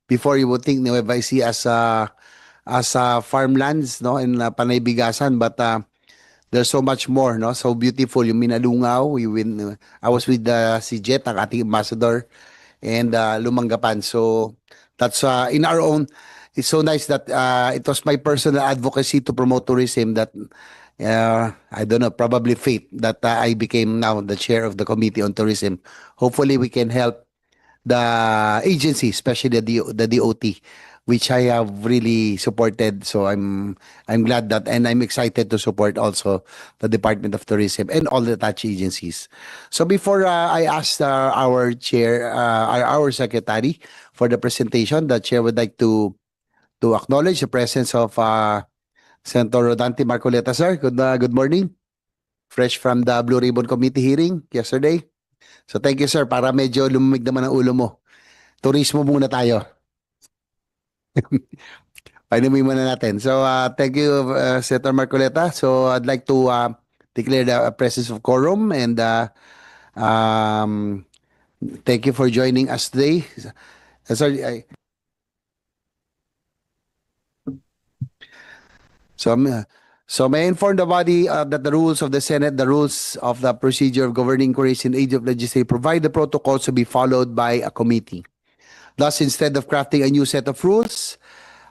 before you would think Nueva Ecija as farmlands, no, in Panay Bigasan, but there's so much more, no? So beautiful yung Minalungaw. I was with si Jet, ang ating ambassador, and Lumanggapan. So that's in our own. It's so nice that it was my personal advocacy to promote tourism that I don't know, probably fate that I became now the chair of the committee on tourism. Hopefully, we can help the agency, especially the DOT, which I have really supported. So I'm glad that, and I'm excited to support also the Department of Tourism and all the attached agencies. So before I ask our chair, our secretary for the presentation, the chair would like to acknowledge the presence of Senator Rodante Marcoleta, sir. Good morning. Fresh from the Blue Ribbon Committee hearing yesterday. So thank you, sir. Para medyo lumamig naman ang ulo mo. Turismo muna tayo. Painumin muna natin. So thank you, Senator Marcoleta. So I'd like to declare the presence of quorum and um, thank you for joining us today. Sorry, so may I inform the body that the rules of the Senate, the rules of the procedure of governing inquiries in age of legislature provide the protocols to be followed by a committee. Thus, instead of crafting a new set of rules,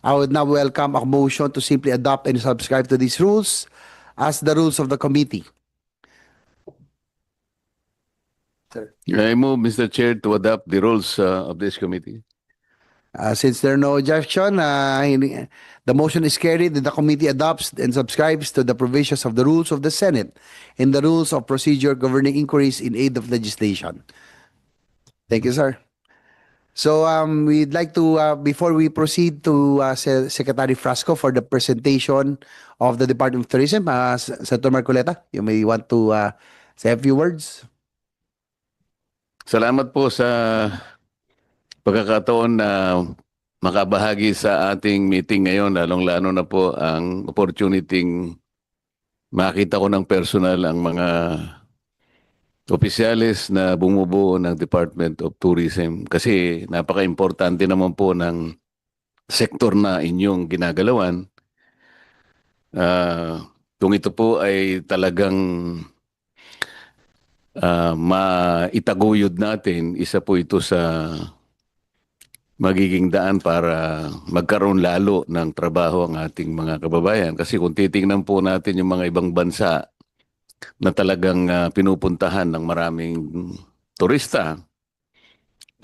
I would now welcome a motion to simply adopt and subscribe to these rules as the rules of the committee. Sir. I move, Mr. Chair, to adopt the rules of this committee. Since there are no objection, the motion is carried that the committee adopts and subscribes to the provisions of the rules of the Senate and the rules of procedure governing inquiries in aid of legislation. Thank you, sir. So we'd like to, before we proceed to Secretary Frasco for the presentation of the Department of Tourism, Senator Marcoleta, you may want to say a few words. Salamat po sa pagkakataon na makabahagi sa ating meeting ngayon, lalong-lalo na po ang opportunity makita ko ng personal ang mga opisyales na bumubuo ng Department of Tourism kasi napaka-importante naman po ng sektor na inyong ginagalawan. Kung ito po ay talagang maitaguyod natin, isa po ito sa magiging daan para magkaroon lalo ng trabaho ang ating mga kababayan. Kasi kung titingnan po natin yung mga ibang bansa na talagang pinupuntahan ng maraming turista,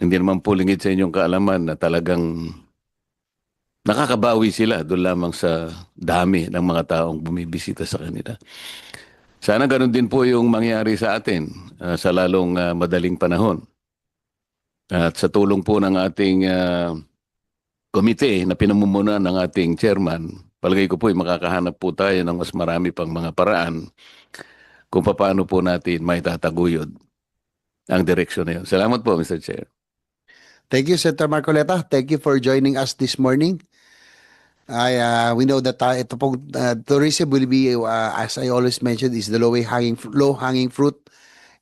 hindi naman po lingid sa inyong kaalaman na talagang nakakabawi sila doon lamang sa dami ng mga taong bumibisita sa kanila. Sana ganun din po yung mangyari sa atin sa lalong madaling panahon. At sa tulong po ng ating komite na pinamumunan ng ating chairman, palagay ko po ay makakahanap po tayo ng mas marami pang mga paraan kung paano po natin may tataguyod ang direksyon na yun. Salamat po, Mr. Chair. Thank you, Senator Marcoleta. Thank you for joining us this morning. We know that ito pong tourism will be, as I always mentioned, is the low-hanging fruit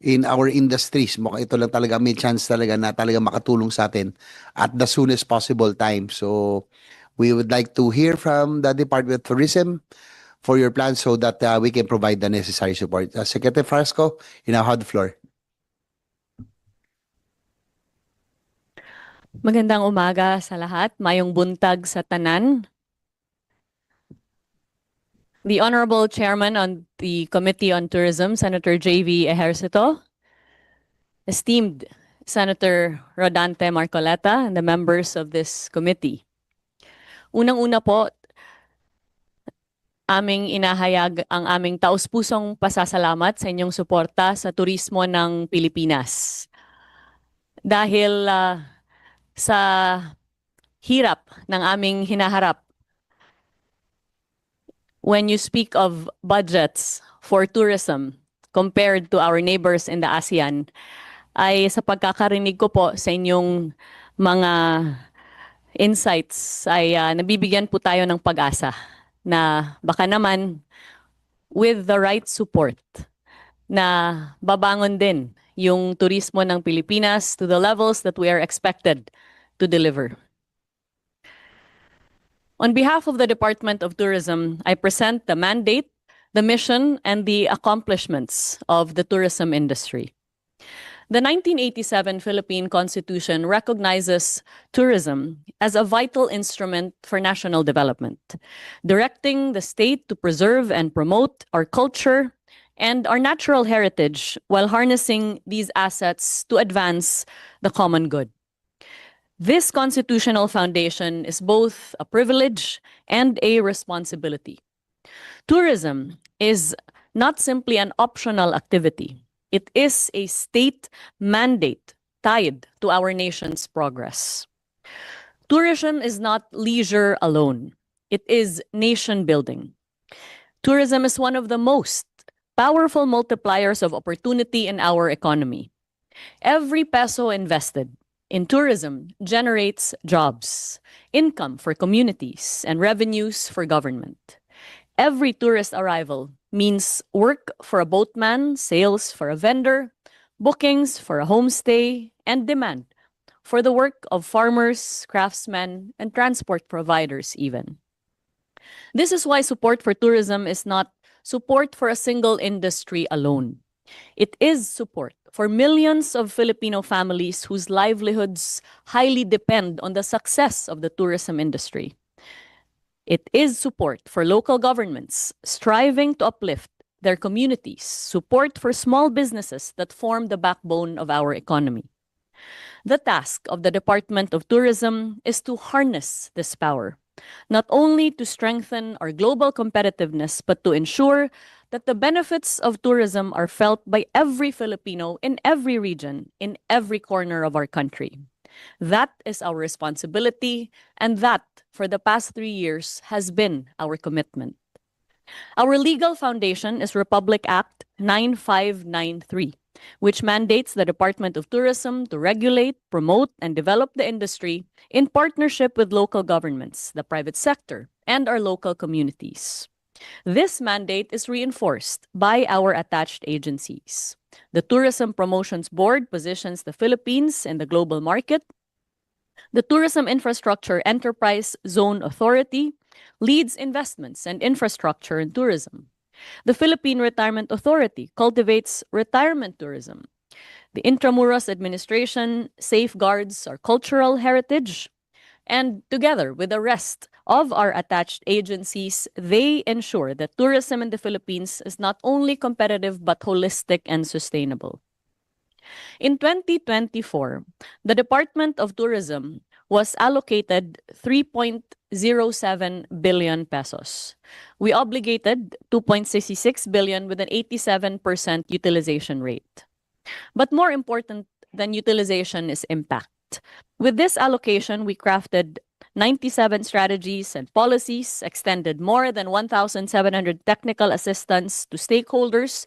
in our industries. Mukhang ito lang talaga, may chance talaga na talaga makatulong sa atin at the soonest possible time. So we would like to hear from the Department of Tourism for your plans so that we can provide the necessary support. Secretary Frasco, you now have the floor. Magandang umaga sa lahat. Mayong buntag sa tanan. The Honorable Chairman on the Committee on Tourism, Senator J.V. Ejercito, esteemed Senator Rodante Marcoleta, and the members of this committee. Unang-una po, aming inahayag ang aming taus-pusong pasasalamat sa inyong suporta sa turismo ng Pilipinas. Dahil sa hirap ng aming hinaharap, when you speak of budgets for tourism compared to our neighbors in the ASEAN, ay sa pagkakarinig ko po sa inyong mga insights ay nabibigyan po tayo ng pag-asa na baka naman with the right support na babangon din yung turismo ng Pilipinas to the levels that we are expected to deliver. On behalf of the Department of Tourism, I present the mandate, the mission, and the accomplishments of the tourism industry. The 1987 Philippine Constitution recognizes tourism as a vital instrument for national development, directing the state to preserve and promote our culture and our natural heritage while harnessing these assets to advance the common good. This constitutional foundation is both a privilege and a responsibility. Tourism is not simply an optional activity. It is a state mandate tied to our nation's progress. Tourism is not leisure alone. It is nation building. Tourism is one of the most powerful multipliers of opportunity in our economy. Every peso invested in tourism generates jobs, income for communities, and revenues for government. Every tourist arrival means work for a boatman, sales for a vendor, bookings for a homestay, and demand for the work of farmers, craftsmen, and transport providers even. This is why support for tourism is not support for a single industry alone. It is support for millions of Filipino families whose livelihoods highly depend on the success of the tourism industry. It is support for local governments striving to uplift their communities, support for small businesses that form the backbone of our economy. The task of the Department of Tourism is to harness this power, not only to strengthen our global competitiveness, but to ensure that the benefits of tourism are felt by every Filipino in every region, in every corner of our country. That is our responsibility, and that, for the past 3 years, has been our commitment. Our legal foundation is Republic Act 9593, which mandates the Department of Tourism to regulate, promote, and develop the industry in partnership with local governments, the private sector, and our local communities. This mandate is reinforced by our attached agencies. The Tourism Promotions Board positions the Philippines in the global market. The Tourism Infrastructure Enterprise Zone Authority leads investments and infrastructure in tourism. The Philippine Retirement Authority cultivates retirement tourism. The Intramuros Administration safeguards our cultural heritage. And together with the rest of our attached agencies, they ensure that tourism in the Philippines is not only competitive but holistic and sustainable. In 2024, the Department of Tourism was allocated 3.07 billion pesos. We obligated 2.66 billion with an 87% utilization rate. But more important than utilization is impact. With this allocation, we crafted 97 strategies and policies, extended more than 1,700 technical assistance to stakeholders,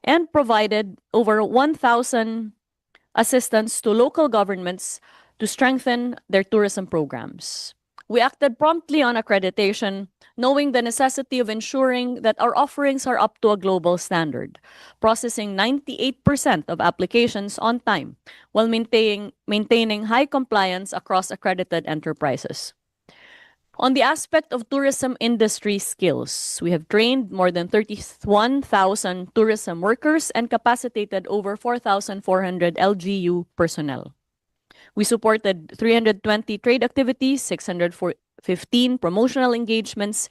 and provided over 1,000 assistance to local governments to strengthen their tourism programs. We acted promptly on accreditation, knowing the necessity of ensuring that our offerings are up to a global standard, processing 98% of applications on time while maintaining high compliance across accredited enterprises. On the aspect of tourism industry skills, we have trained more than 31,000 tourism workers and capacitated over 4,400 LGU personnel. We supported 320 trade activities, 615 promotional engagements,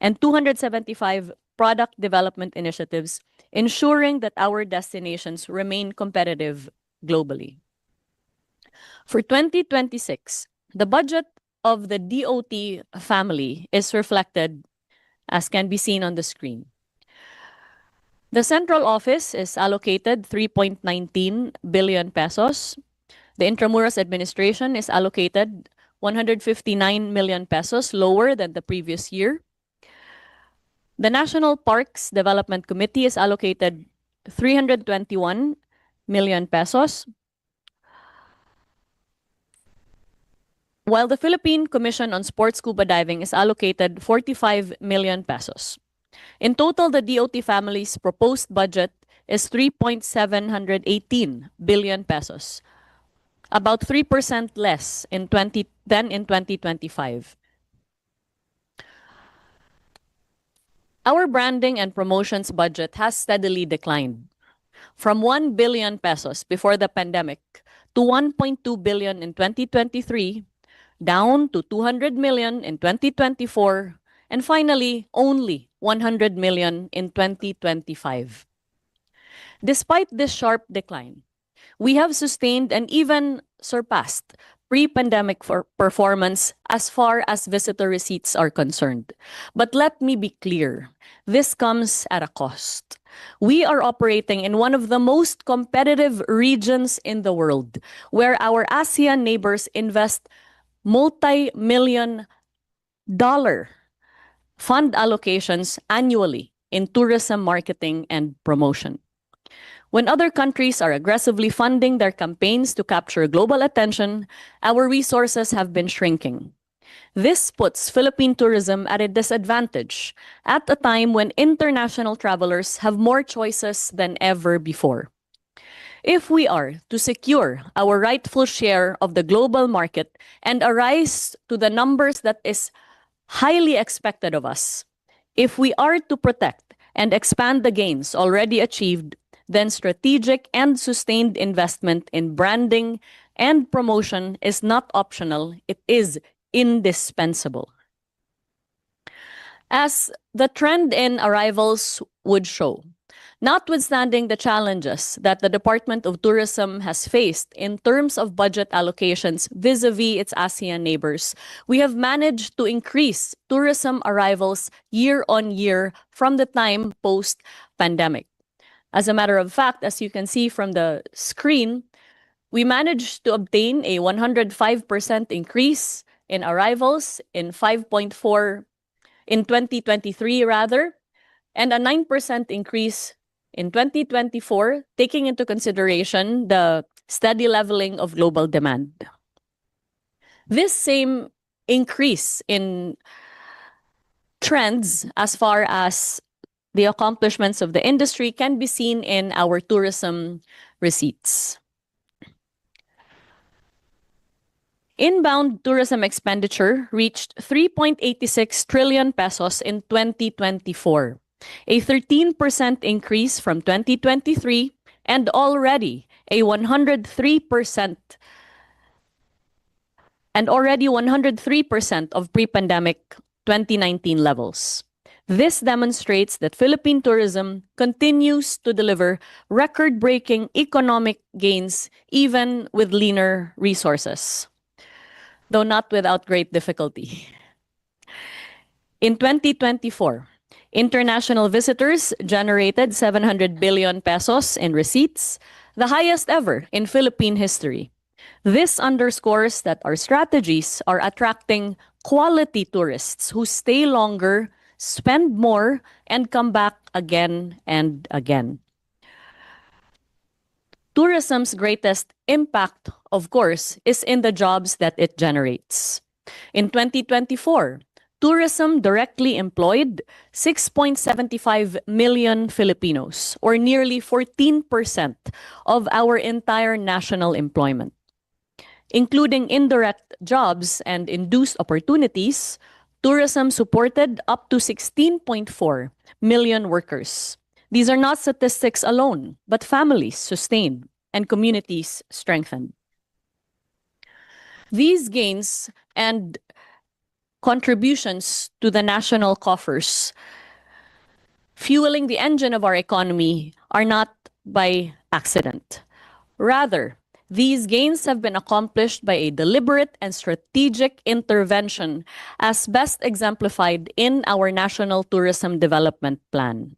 and 275 product development initiatives, ensuring that our destinations remain competitive globally. For 2026, the budget of the DOT family is reflected as can be seen on the screen. The central office is allocated 3.19 billion pesos. The Intramuros administration is allocated 159 million pesos, lower than the previous year. The National Parks Development Committee is allocated 321 million pesos, while the Philippine Commission on Sports Scuba Diving is allocated 45 million pesos. In total, the DOT family's proposed budget is 3.718 billion pesos, about 3% less than in 2025. Our branding and promotions budget has steadily declined from 1 billion pesos before the pandemic to 1.2 billion in 2023, down to 200 million in 2024, and finally, only 100 million in 2025. Despite this sharp decline, we have sustained and even surpassed pre-pandemic performance as far as visitor receipts are concerned. But let me be clear, this comes at a cost. We are operating in one of the most competitive regions in the world, where our ASEAN neighbors invest multi-million dollar fund allocations annually in tourism marketing and promotion. When other countries are aggressively funding their campaigns to capture global attention, our resources have been shrinking. This puts Philippine tourism at a disadvantage at a time when international travelers have more choices than ever before. If we are to secure our rightful share of the global market and arise to the numbers that is highly expected of us, if we are to protect and expand the gains already achieved, then strategic and sustained investment in branding and promotion is not optional, it is indispensable. As the trend in arrivals would show, notwithstanding the challenges that the Department of Tourism has faced in terms of budget allocations vis-a-vis its ASEAN neighbors, we have managed to increase tourism arrivals year on year from the time post-pandemic. As a matter of fact, as you can see from the screen, we managed to obtain a 105% increase in arrivals in 2023 rather, and a 9% increase in 2024, taking into consideration the steady leveling of global demand. This same increase in trends as far as the accomplishments of the industry can be seen in our tourism receipts. Inbound tourism expenditure reached 3.86 trillion pesos in 2024, a 13% increase from 2023 and already a 103% of pre-pandemic 2019 levels. This demonstrates that Philippine tourism continues to deliver record-breaking economic gains even with leaner resources, though not without great difficulty. In 2024, international visitors generated 700 billion pesos in receipts, the highest ever in Philippine history. This underscores that our strategies are attracting quality tourists who stay longer, spend more, and come back again and again. Tourism's greatest impact, of course, is in the jobs that it generates. In 2024, tourism directly employed 6.75 million Filipinos, or nearly 14% of our entire national employment. Including indirect jobs and induced opportunities, tourism supported up to 16.4 million workers. These are not statistics alone, but families sustained and communities strengthened. These gains and contributions to the national coffers, fueling the engine of our economy, are not by accident. Rather, these gains have been accomplished by a deliberate and strategic intervention as best exemplified in our National Tourism Development Plan.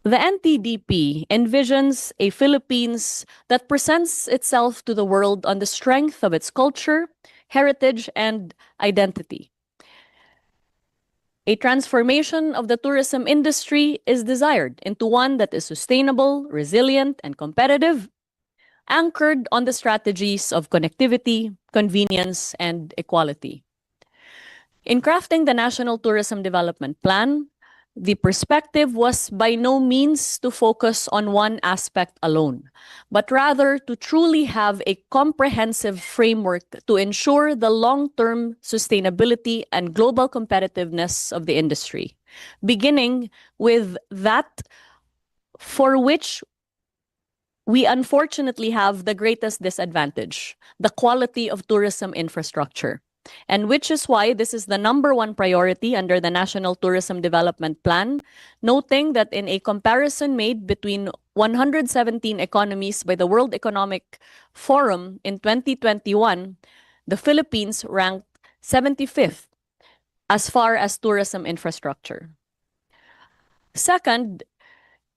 The NTDP envisions a Philippines that presents itself to the world on the strength of its culture, heritage, and identity. A transformation of the tourism industry is desired into one that is sustainable, resilient, and competitive, anchored on the strategies of connectivity, convenience, and equality. In crafting the National Tourism Development Plan, the perspective was by no means to focus on one aspect alone, but rather to truly have a comprehensive framework to ensure the long-term sustainability and global competitiveness of the industry, beginning with that for which we unfortunately have the greatest disadvantage, the quality of tourism infrastructure. And which is why this is the #1 priority under the National Tourism Development Plan, noting that in a comparison made between 117 economies by the World Economic Forum in 2021, the Philippines ranked 75th as far as tourism infrastructure. Second,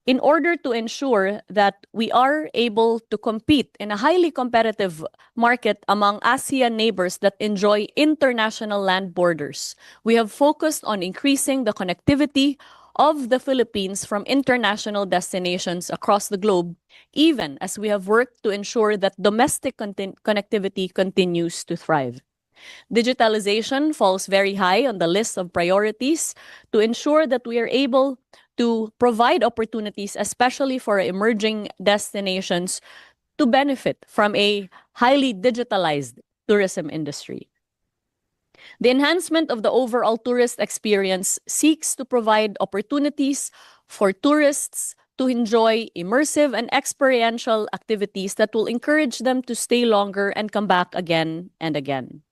in order to ensure that we are able to compete in a highly competitive market among ASEAN neighbors that enjoy international land borders, we have focused on increasing the connectivity of the Philippines from international destinations across the globe, even as we have worked to ensure that domestic connectivity continues to thrive. Digitalization falls very high on the list of priorities to ensure that we are able to provide opportunities, especially for emerging destinations, to benefit from a highly digitalized tourism industry. The enhancement of the overall tourist experience seeks to provide opportunities for tourists to enjoy immersive and experiential activities that will encourage them to stay longer and come back again and again.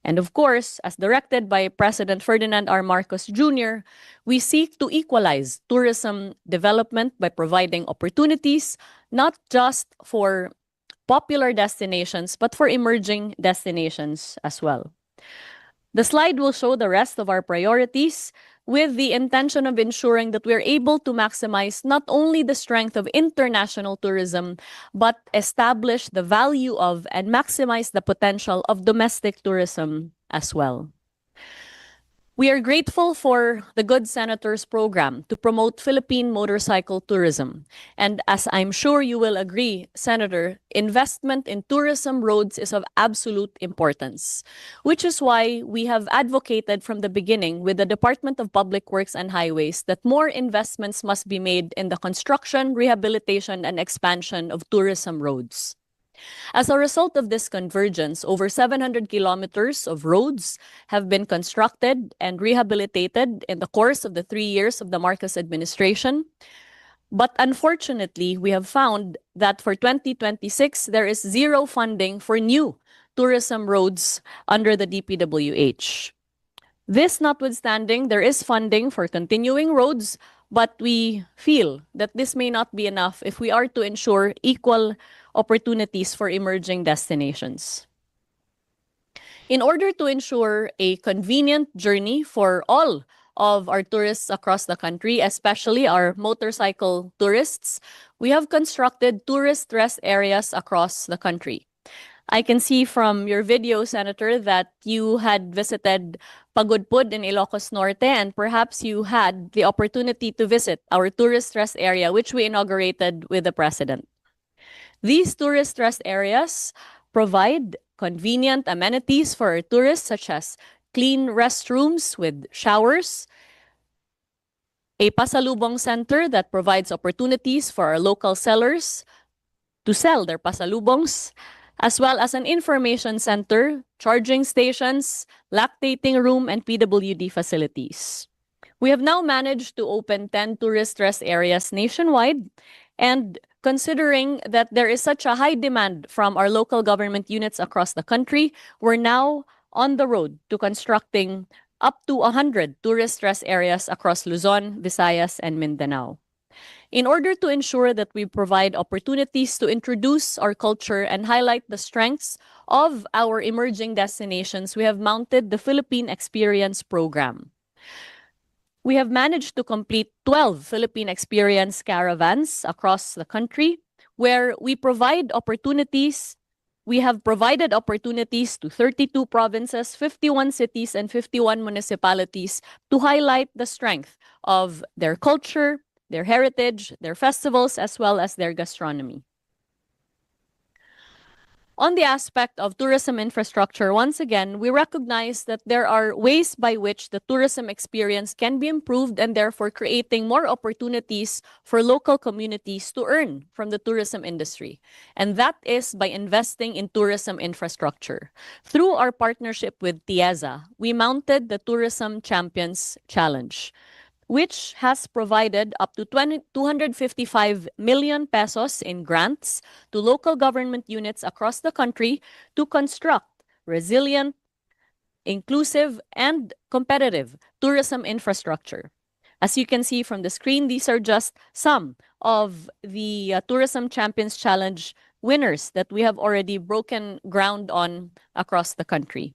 And of course, as directed by President Ferdinand R. Marcos Jr., we seek to equalize tourism development by providing opportunities not just for popular destinations, but for emerging destinations as well. The slide will show the rest of our priorities with the intention of ensuring that we're able to maximize not only the strength of international tourism, but establish the value of and maximize the potential of domestic tourism as well. We are grateful for the Good Senators program to promote Philippine motorcycle tourism. And as I'm sure you will agree, Senator, investment in tourism roads is of absolute importance, which is why we have advocated from the beginning with the Department of Public Works and Highways that more investments must be made in the construction, rehabilitation, and expansion of tourism roads. As a result of this convergence, over 700 kilometers of roads have been constructed and rehabilitated in the course of the 3 years of the Marcos administration. But unfortunately, we have found that for 2026, there is zero funding for new tourism roads under the DPWH. This notwithstanding, there is funding for continuing roads, but we feel that this may not be enough if we are to ensure equal opportunities for emerging destinations. In order to ensure a convenient journey for all of our tourists across the country, especially our motorcycle tourists, we have constructed tourist rest areas across the country. I can see from your video, Senator, that you had visited Pagudpud in Ilocos Norte, and perhaps you had the opportunity to visit our tourist rest area, which we inaugurated with the President. These tourist rest areas provide convenient amenities for our tourists, such as clean restrooms with showers, a pasalubong center that provides opportunities for our local sellers to sell their pasalubongs, as well as an information center, charging stations, lactating room, and PWD facilities. We have now managed to open 10 tourist rest areas nationwide, and considering that there is such a high demand from our local government units across the country, we're now on the road to constructing up to 100 tourist rest areas across Luzon, Visayas, and Mindanao. In order to ensure that we provide opportunities to introduce our culture and highlight the strengths of our emerging destinations, we have mounted the Philippine Experience Program. We have managed to complete 12 Philippine Experience caravans across the country, where we provide opportunities. We have provided opportunities to 32 provinces, 51 cities, and 51 municipalities to highlight the strength of their culture, their heritage, their festivals, as well as their gastronomy. On the aspect of tourism infrastructure, once again, we recognize that there are ways by which the tourism experience can be improved and therefore creating more opportunities for local communities to earn from the tourism industry. And that is by investing in tourism infrastructure. Through our partnership with TIEZA, we mounted the Tourism Champions Challenge, which has provided up to 255 million pesos in grants to local government units across the country to construct resilient, inclusive, and competitive tourism infrastructure. As you can see from the screen, these are just some of the Tourism Champions Challenge winners that we have already broken ground on across the country.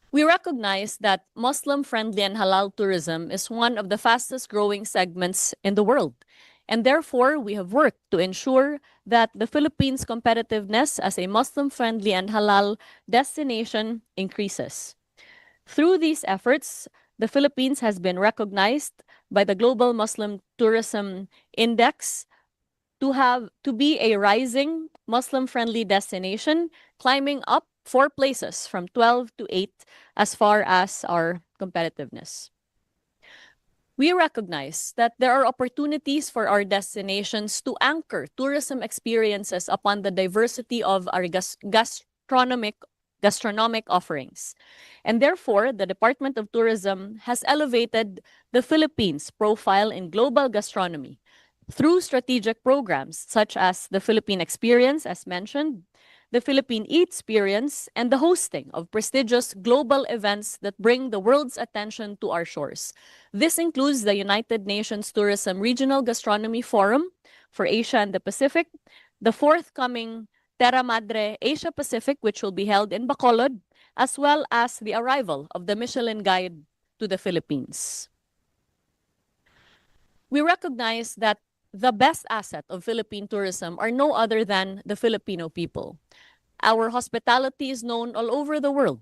We recognize that Muslim-friendly and halal tourism is one of the fastest-growing segments in the world, and therefore we have worked to ensure that the Philippines' competitiveness as a Muslim-friendly and halal destination increases. Through these efforts, the Philippines has been recognized by the Global Muslim Tourism Index to be a rising Muslim-friendly destination, climbing up 4 places from 12 to 8 as far as our competitiveness. We recognize that there are opportunities for our destinations to anchor tourism experiences upon the diversity of our gastronomic offerings. And therefore, the Department of Tourism has elevated the Philippines' profile in global gastronomy through strategic programs such as the Philippine Experience, as mentioned, the Philippine Experience, and the hosting of prestigious global events that bring the world's attention to our shores. This includes the United Nations Tourism Regional Gastronomy Forum for Asia and the Pacific, the forthcoming Terra Madre Asia Pacific, which will be held in Bacolod, as well as the arrival of the Michelin Guide to the Philippines. We recognize that the best asset of Philippine tourism are no other than the Filipino people. Our hospitality is known all over the world,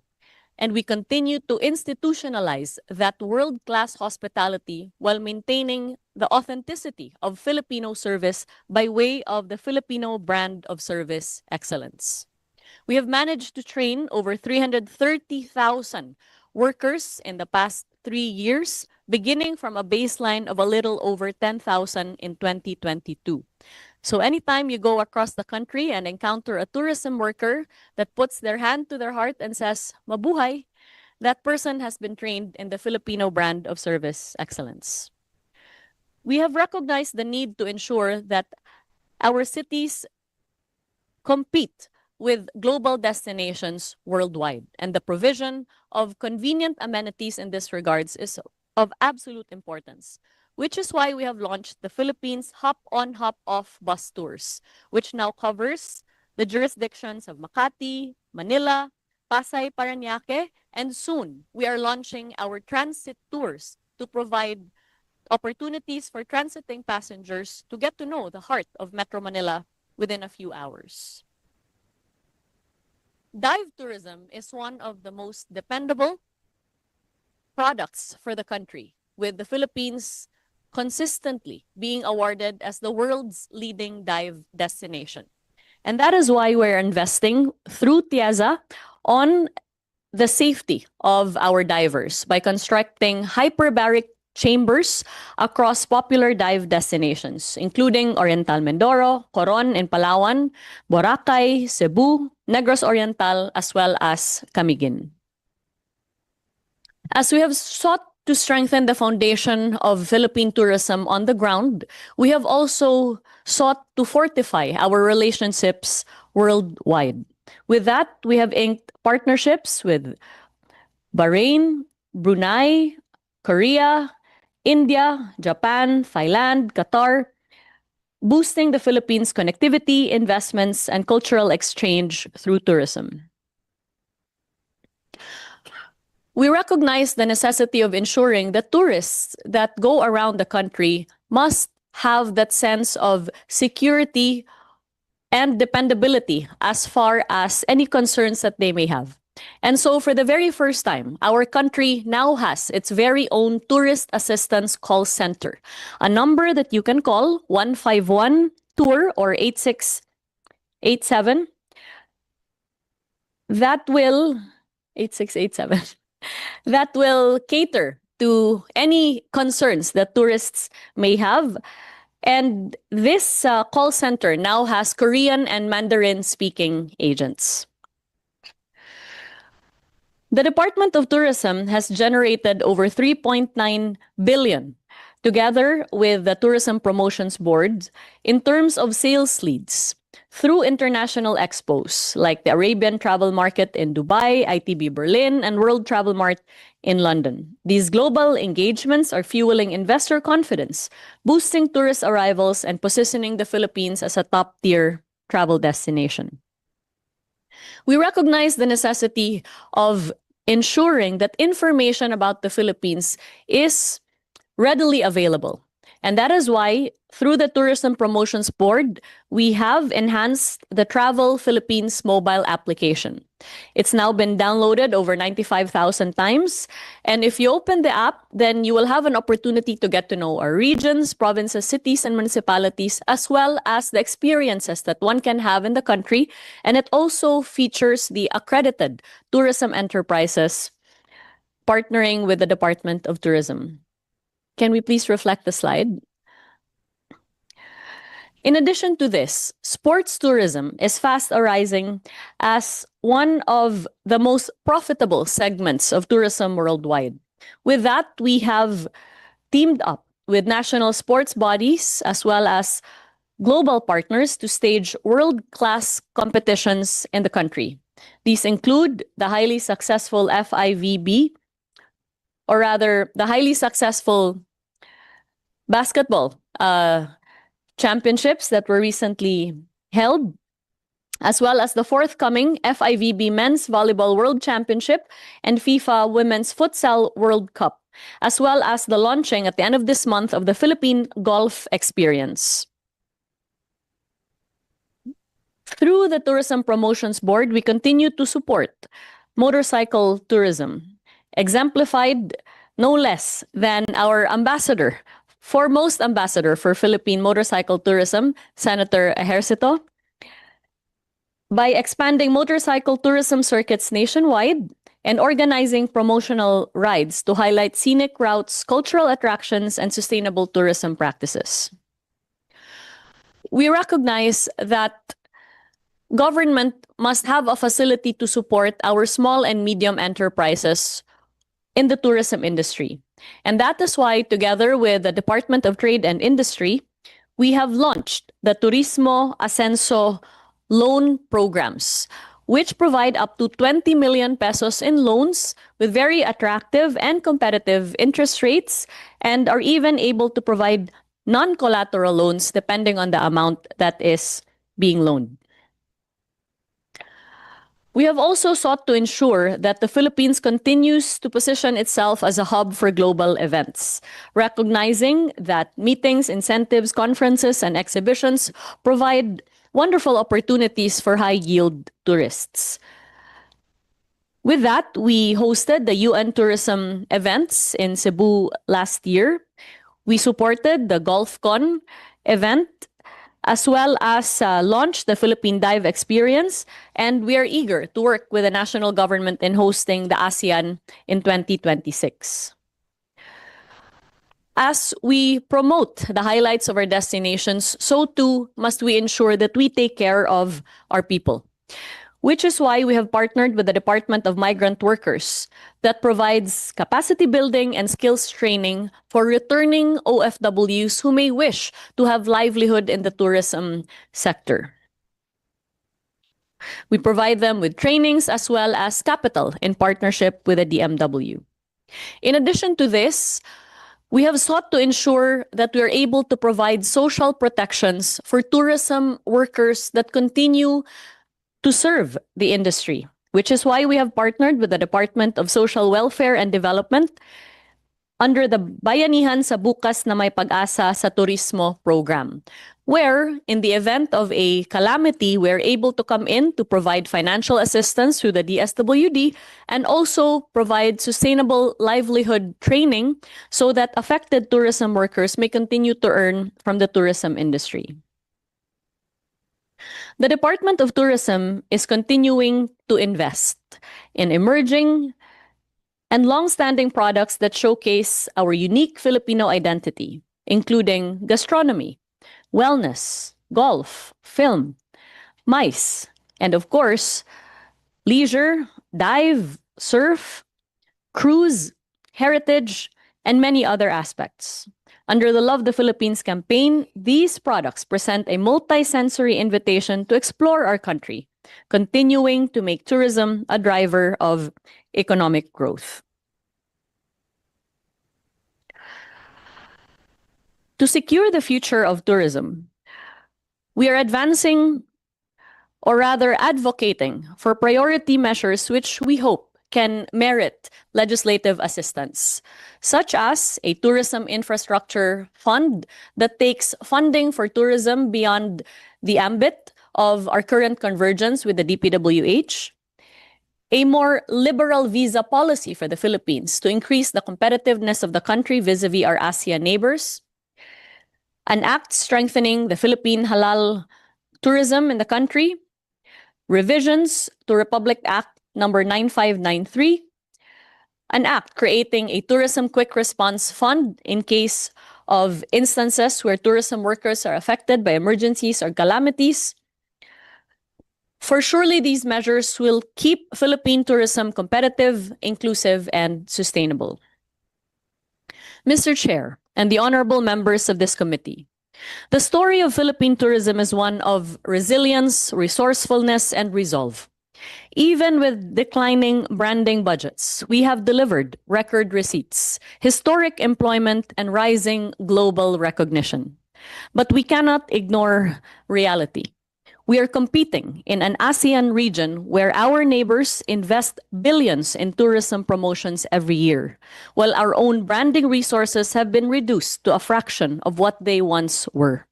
and we continue to institutionalize that world-class hospitality while maintaining the authenticity of Filipino service by way of the Filipino brand of service excellence. We have managed to train over 330,000 workers in the past 3 years, beginning from a baseline of a little over 10,000 in 2022. So anytime you go across the country and encounter a tourism worker that puts their hand to their heart and says, "Mabuhay," that person has been trained in the Filipino brand of service excellence. We have recognized the need to ensure that our cities compete with global destinations worldwide, and the provision of convenient amenities in this regards is of absolute importance, which is why we have launched the Philippines Hop-on, Hop-off bus tours, which now covers the jurisdictions of Makati, Manila, Pasay, Parañaque, and soon we are launching our transit tours to provide opportunities for transiting passengers to get to know the heart of Metro Manila within a few hours. Dive tourism is one of the most dependable products for the country, with the Philippines consistently being awarded as the world's leading dive destination. And that is why we're investing through TIEZA on the safety of our divers by constructing hyperbaric chambers across popular dive destinations, including Oriental Mindoro, Coron in Palawan, Boracay, Cebu, Negros Oriental, as well as Camiguin. As we have sought to strengthen the foundation of Philippine tourism on the ground, we have also sought to fortify our relationships worldwide. With that, we have inked partnerships with Bahrain, Brunei, Korea, India, Japan, Thailand, Qatar, boosting the Philippines' connectivity, investments, and cultural exchange through tourism. We recognize the necessity of ensuring that tourists that go around the country must have that sense of security and dependability as far as any concerns that they may have. And so for the very first time, our country now has its very own tourist assistance call center, a number that you can call 151 tour or 8687 that will 8687 that will cater to any concerns that tourists may have. And this call center now has Korean and Mandarin speaking agents. The Department of Tourism has generated over 3.9 billion together with the Tourism Promotions Board in terms of sales leads through international expos like the Arabian Travel Market in Dubai, ITB Berlin, and World Travel Mart in London. These global engagements are fueling investor confidence, boosting tourist arrivals, and positioning the Philippines as a top-tier travel destination. We recognize the necessity of ensuring that information about the Philippines is readily available. And that is why, through the Tourism Promotions Board, we have enhanced the Travel Philippines mobile application. It's now been downloaded over 95,000 times. And if you open the app, then you will have an opportunity to get to know our regions, provinces, cities, and municipalities, as well as the experiences that one can have in the country. And it also features the accredited tourism enterprises partnering with the Department of Tourism. Can we please reflect the slide? In addition to this, sports tourism is fast arising as one of the most profitable segments of tourism worldwide. With that, we have teamed up with national sports bodies as well as global partners to stage world-class competitions in the country. These include the highly successful FIVB, or rather, the highly successful basketball championships that were recently held, as well as the forthcoming FIVB Men's Volleyball World Championship and FIFA Women's Futsal World Cup, as well as the launching at the end of this month of the Philippine Golf Experience. Through the Tourism Promotions Board, we continue to support motorcycle tourism, exemplified no less than our ambassador, foremost ambassador for Philippine motorcycle tourism, Senator Ejercito, by expanding motorcycle tourism circuits nationwide and organizing promotional rides to highlight scenic routes, cultural attractions, and sustainable tourism practices. We recognize that government must have a facility to support our small and medium enterprises in the tourism industry. And that is why, together with the Department of Trade and Industry, we have launched the Turismo Ascenso loan programs, which provide up to 20 million pesos in loans with very attractive and competitive interest rates, and are even able to provide non-collateral loans depending on the amount that is being loaned. We have also sought to ensure that the Philippines continues to position itself as a hub for global events, recognizing that meetings, incentives, conferences, and exhibitions provide wonderful opportunities for high-yield tourists. With that, we hosted the UN tourism events in Cebu last year. We supported the GolfCon event, as well as launched the Philippine Dive Experience, and we are eager to work with the national government in hosting the ASEAN in 2026. As we promote the highlights of our destinations, so too must we ensure that we take care of our people, which is why we have partnered with the Department of Migrant Workers that provides capacity building and skills training for returning OFWs who may wish to have livelihood in the tourism sector. We provide them with trainings as well as capital in partnership with the DMW. In addition to this, we have sought to ensure that we are able to provide social protections for tourism workers that continue to serve the industry, which is why we have partnered with the Department of Social Welfare and Development under the Bayanihan sa Bukas na May Pag-asa sa Turismo program, where in the event of a calamity, we're able to come in to provide financial assistance through the DSWD and also provide sustainable livelihood training so that affected tourism workers may continue to earn from the tourism industry. The Department of Tourism is continuing to invest in emerging and long-standing products that showcase our unique Filipino identity, including gastronomy, wellness, golf, film, MICE, and of course, leisure, dive, surf, cruise, heritage, and many other aspects. Under the Love the Philippines campaign, these products present a multi-sensory invitation to explore our country, continuing to make tourism a driver of economic growth. To secure the future of tourism, we are advancing, or rather advocating, for priority measures which we hope can merit legislative assistance, such as a tourism infrastructure fund that takes funding for tourism beyond the ambit of our current convergence with the DPWH, a more liberal visa policy for the Philippines to increase the competitiveness of the country vis-a-vis our ASEAN neighbors, an act strengthening the Philippine halal tourism in the country, revisions to Republic Act number 9593, an act creating a tourism quick response fund in case of instances where tourism workers are affected by emergencies or calamities. For surely these measures will keep Philippine tourism competitive, inclusive, and sustainable. Mr. Chair, and the honorable members of this committee, the story of Philippine tourism is one of resilience, resourcefulness, and resolve. Even with declining branding budgets, we have delivered record receipts, historic employment, and rising global recognition. But we cannot ignore reality. We are competing in an ASEAN region where our neighbors invest billions in tourism promotions every year, while our own branding resources have been reduced to a fraction of what they once were.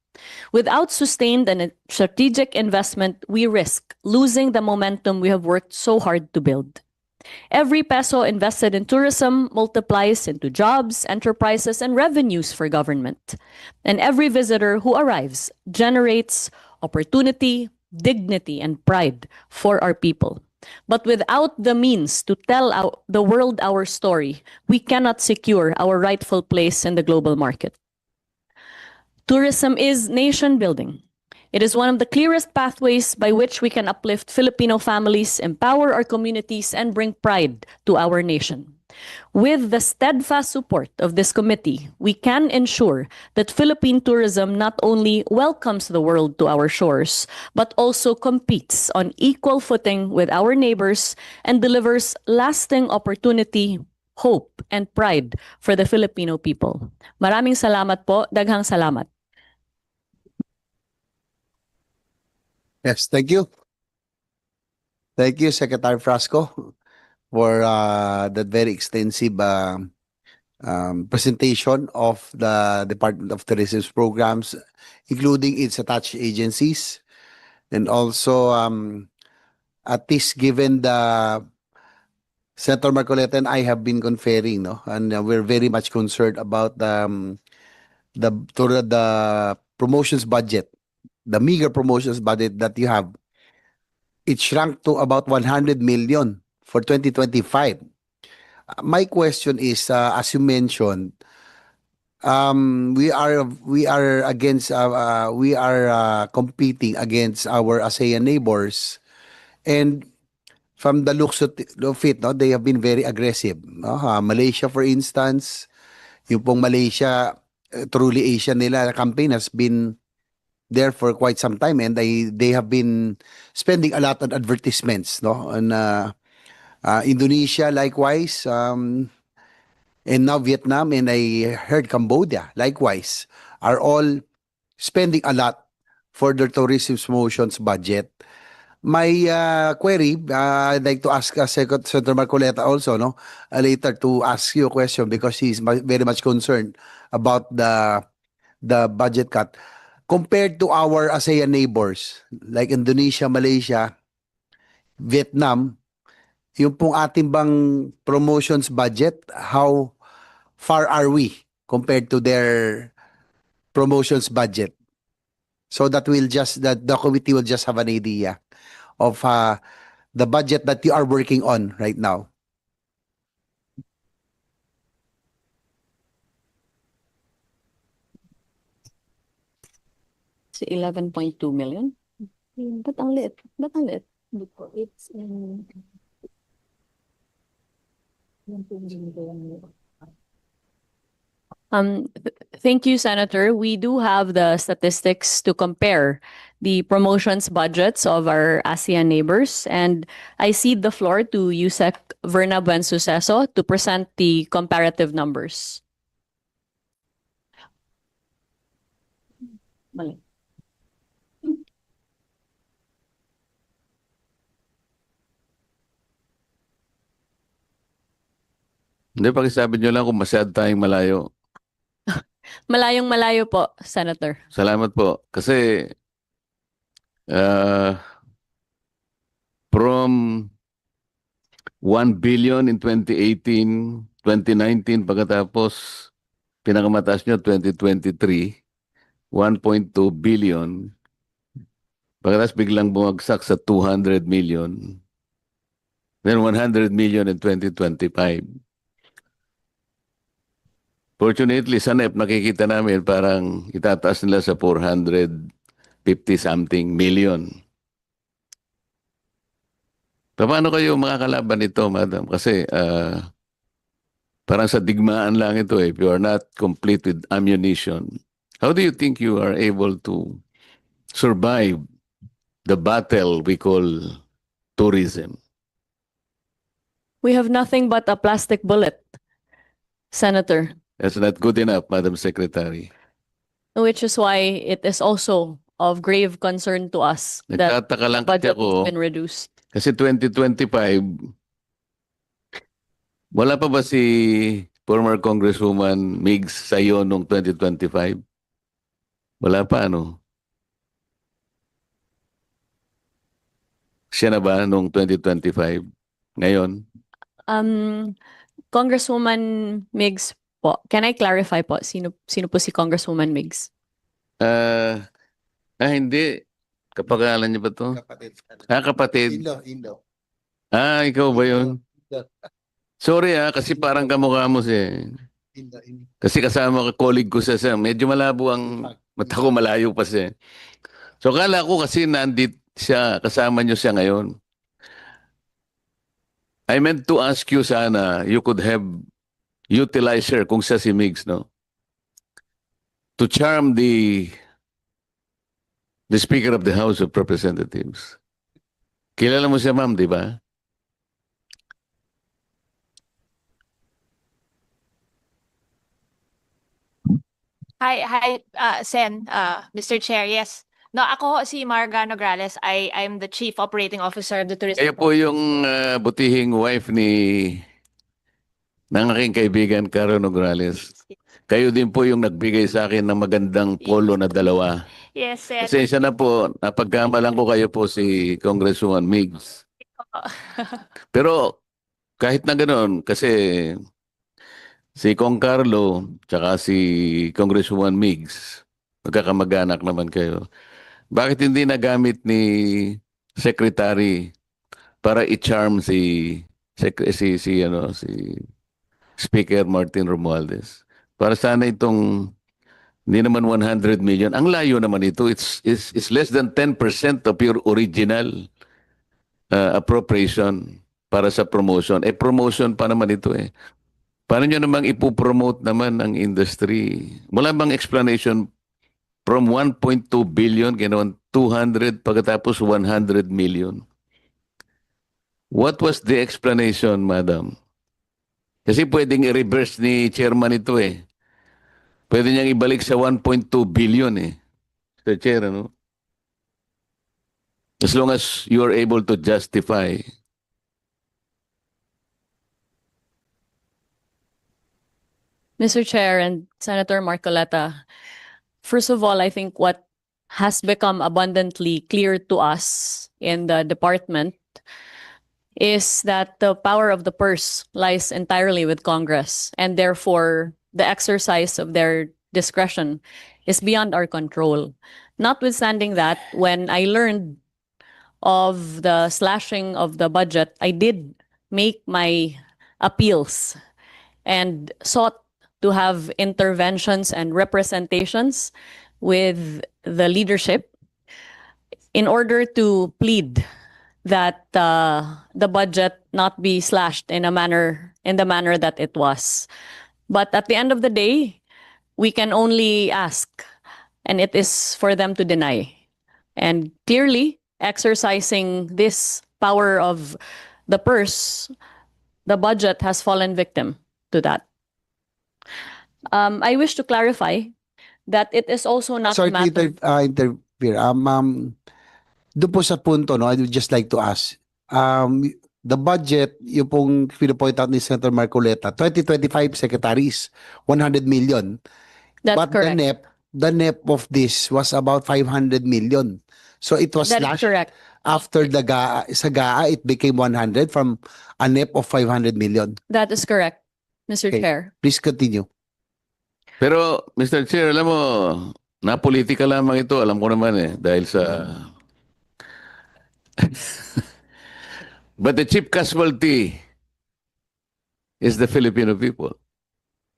Without sustained and strategic investment, we risk losing the momentum we have worked so hard to build. Every peso invested in tourism multiplies into jobs, enterprises, and revenues for government. And every visitor who arrives generates opportunity, dignity, and pride for our people. But without the means to tell the world our story, we cannot secure our rightful place in the global market. Tourism is nation building. It is one of the clearest pathways by which we can uplift Filipino families, empower our communities, and bring pride to our nation. With the steadfast support of this committee, we can ensure that Philippine tourism not only welcomes the world to our shores, but also competes on equal footing with our neighbors and delivers lasting opportunity, hope, and pride for the Filipino people. Maraming salamat po. Daghang salamat. Yes, thank you. Thank you, Secretary Frasco, for that very extensive presentation of the Department of Tourism's programs, including its attached agencies, and also at least given the Senator Marcoleta and I have been conferring, no, and we're very much concerned about the promotions budget, the meager promotions budget that you have. It shrunk to about 100 million for 2025. My question is, as you mentioned, we are against we are competing against our ASEAN neighbors, and from the looks of it, no, they have been very aggressive. No? Malaysia, for instance, yung pong Malaysia Truly Asian nila campaign has been there for quite some time, and they have been spending a lot on advertisements, no, and Indonesia likewise, and now Vietnam, and I heard Cambodia likewise are all spending a lot for their tourism promotions budget. My query, I'd like to ask Senator Marcoleta also, no, later to ask you a question because he's very much concerned about the budget cut. Compared to our ASEAN neighbors like Indonesia, Malaysia, Vietnam, yung pong ating bang promotions budget, how far are we compared to their promotions budget? so that the committee will just have an idea of the budget that you are working on right now. It's 11.2 million. Ba't ang liit? Ba't ang liit? It's in... Thank you, Senator. We do have the statistics to compare the promotions budgets of our ASEAN neighbors, and I cede the floor to Yusek Verna Buensuceso to present the comparative numbers. Mali. Hindi, pakisabi nyo lang kung masyado tayong malayo. Malayong malayo po, Senator. Salamat po. Kasi from 1 billion in 2018, 2019, pagkatapos pinakamataas nyo 2023, 1.2 billion. Pagkatapos biglang bumagsak sa 200 million. Then 100 million in 2025. Fortunately, sa NEP, nakikita namin parang itataas nila sa 450 something million. Paano kayo makakalaban nito, madam? Kasi parang sa digmaan lang ito eh. If you are not complete with ammunition, how do you think you are able to survive the battle we call tourism? We have nothing but a plastic bullet, Senator, That's not good enough, Madam Secretary. which is why it is also of grave concern to us that Nagtataka lang kasi budget ako, has been reduced. kasi 2025, wala pa ba si former Congresswoman Migs sa iyo noong 2025? Wala pa, ano? Siya na ba noong 2025? Ngayon? Congresswoman Migs po, can I clarify po, sino po si Congresswoman Migs? Hindi. Kapagalan niya ba to? Kapatid. Kapatid. Inlo. Ikaw ba yun? Sorry kasi parang kamukha mo siya. Kasi kasama ka, colleague ko siya. Medyo malabo ang mata ko, malayo pa siya. So kala ko kasi nandit siya, kasama niyo siya ngayon. I meant to ask you sana, you could have utilized her kung siya si Migs, no? To charm the Speaker of the House of Representatives. Kilala mo siya, ma'am, di ba? Hi, Sen, Mr. Chair. Yes. No, ako si Marga Nograles. I'm the Chief Operating Officer of the Tourism. Kayo po yung butihing wife ng aking kaibigan, Caro Nograles. Kayo din po yung nagbigay sa akin ng magandang polo na dalawa. Yes, Sen. Pasensya na po, napagkamalan ko kayo po si Congresswoman Migs. Pero kahit na ganoon, kasi si Kong Carlo tsaka si Congresswoman Migs, magkakamag-anak naman kayo. Bakit hindi nagamit ni Secretary para i-charm si Speaker Martin Romualdez? Para sana itong hindi naman 100 million. Ang layo naman ito. It's less than 10% of your original appropriation para sa promotion. Promotion pa naman ito eh. Paano nyo namang ipopromote naman ang industry? Wala bang explanation from 1.2 billion, ganoon 200, pagkatapos 100 million? What was the explanation, madam? Kasi pwedeng i-reverse ni chairman ito eh. Pwede niyang ibalik sa 1.2 billion eh. Mr. Chair, ano? As long as you are able to justify. Mr. Chair and Senator Marcoleta, first of all, I think what has become abundantly clear to us in the department is that the power of the purse lies entirely with Congress, and therefore the exercise of their discretion is beyond our control. Notwithstanding that, when I learned of the slashing of the budget, I did make my appeals and sought to have interventions and representations with the leadership in order to plead that the budget not be slashed in the manner that it was. But at the end of the day, we can only ask, and it is for them to deny. And clearly, exercising this power of the purse, the budget has fallen victim to that. I wish to clarify that it is also not a Sorry to matter. interfere. Doon po sa punto, no, I would just like to ask. The budget, yung pong pinapoint out ni Senator Marcoleta, 2025 secretaries, 100 million. That's But correct. the NEP of this was about 500 million. So it was That is slashed correct. after the sa GAA, it became 100 from a NEP of 500 million. That is correct, Mr. Okay. Chair. Please continue. Pero, Mr. Chair, alam mo, na-politika lamang ito. Alam ko naman dahil sa... But the chief casualty is the Filipino people.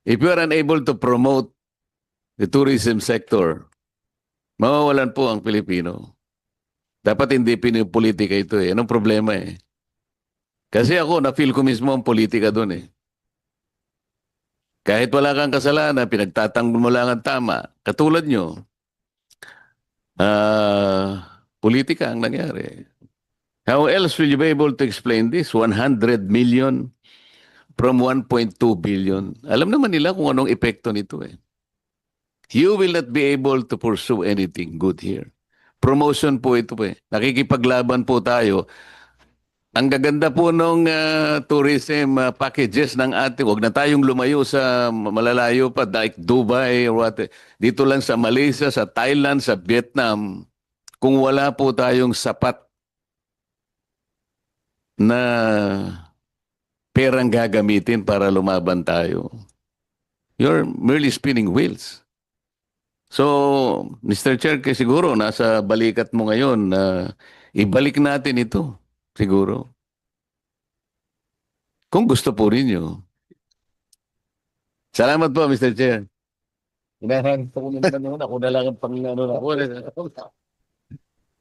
If you are unable to promote the tourism sector, mawawalan po ang Pilipino. Dapat hindi pinipolitika ito Anong problema Kasi ako, na-feel ko mismo ang politika doon Kahit wala kang kasalanan, pinagtatanggol mo lang ang tama. Katulad nyo, politika ang nangyari. How else will you be able to explain this? 100 million from 1.2 billion. Alam naman nila kung anong epekto nito You will not be able to pursue anything good here. Promotion po ito Nakikipaglaban po tayo. Ang gaganda po nung tourism packages ng ating, wag na tayong lumayo sa malalayo pa, like Dubai or what. Dito lang sa Malaysia, sa Thailand, sa Vietnam, kung wala po tayong sapat na perang gagamitin para lumaban tayo, you're merely spinning wheels. So, Mr. Chair, siguro nasa balikat mo ngayon na ibalik natin ito. Siguro. Kung gusto po rin nyo. Salamat po, Mr. Chair. Inahan po ko naman ako na lang ang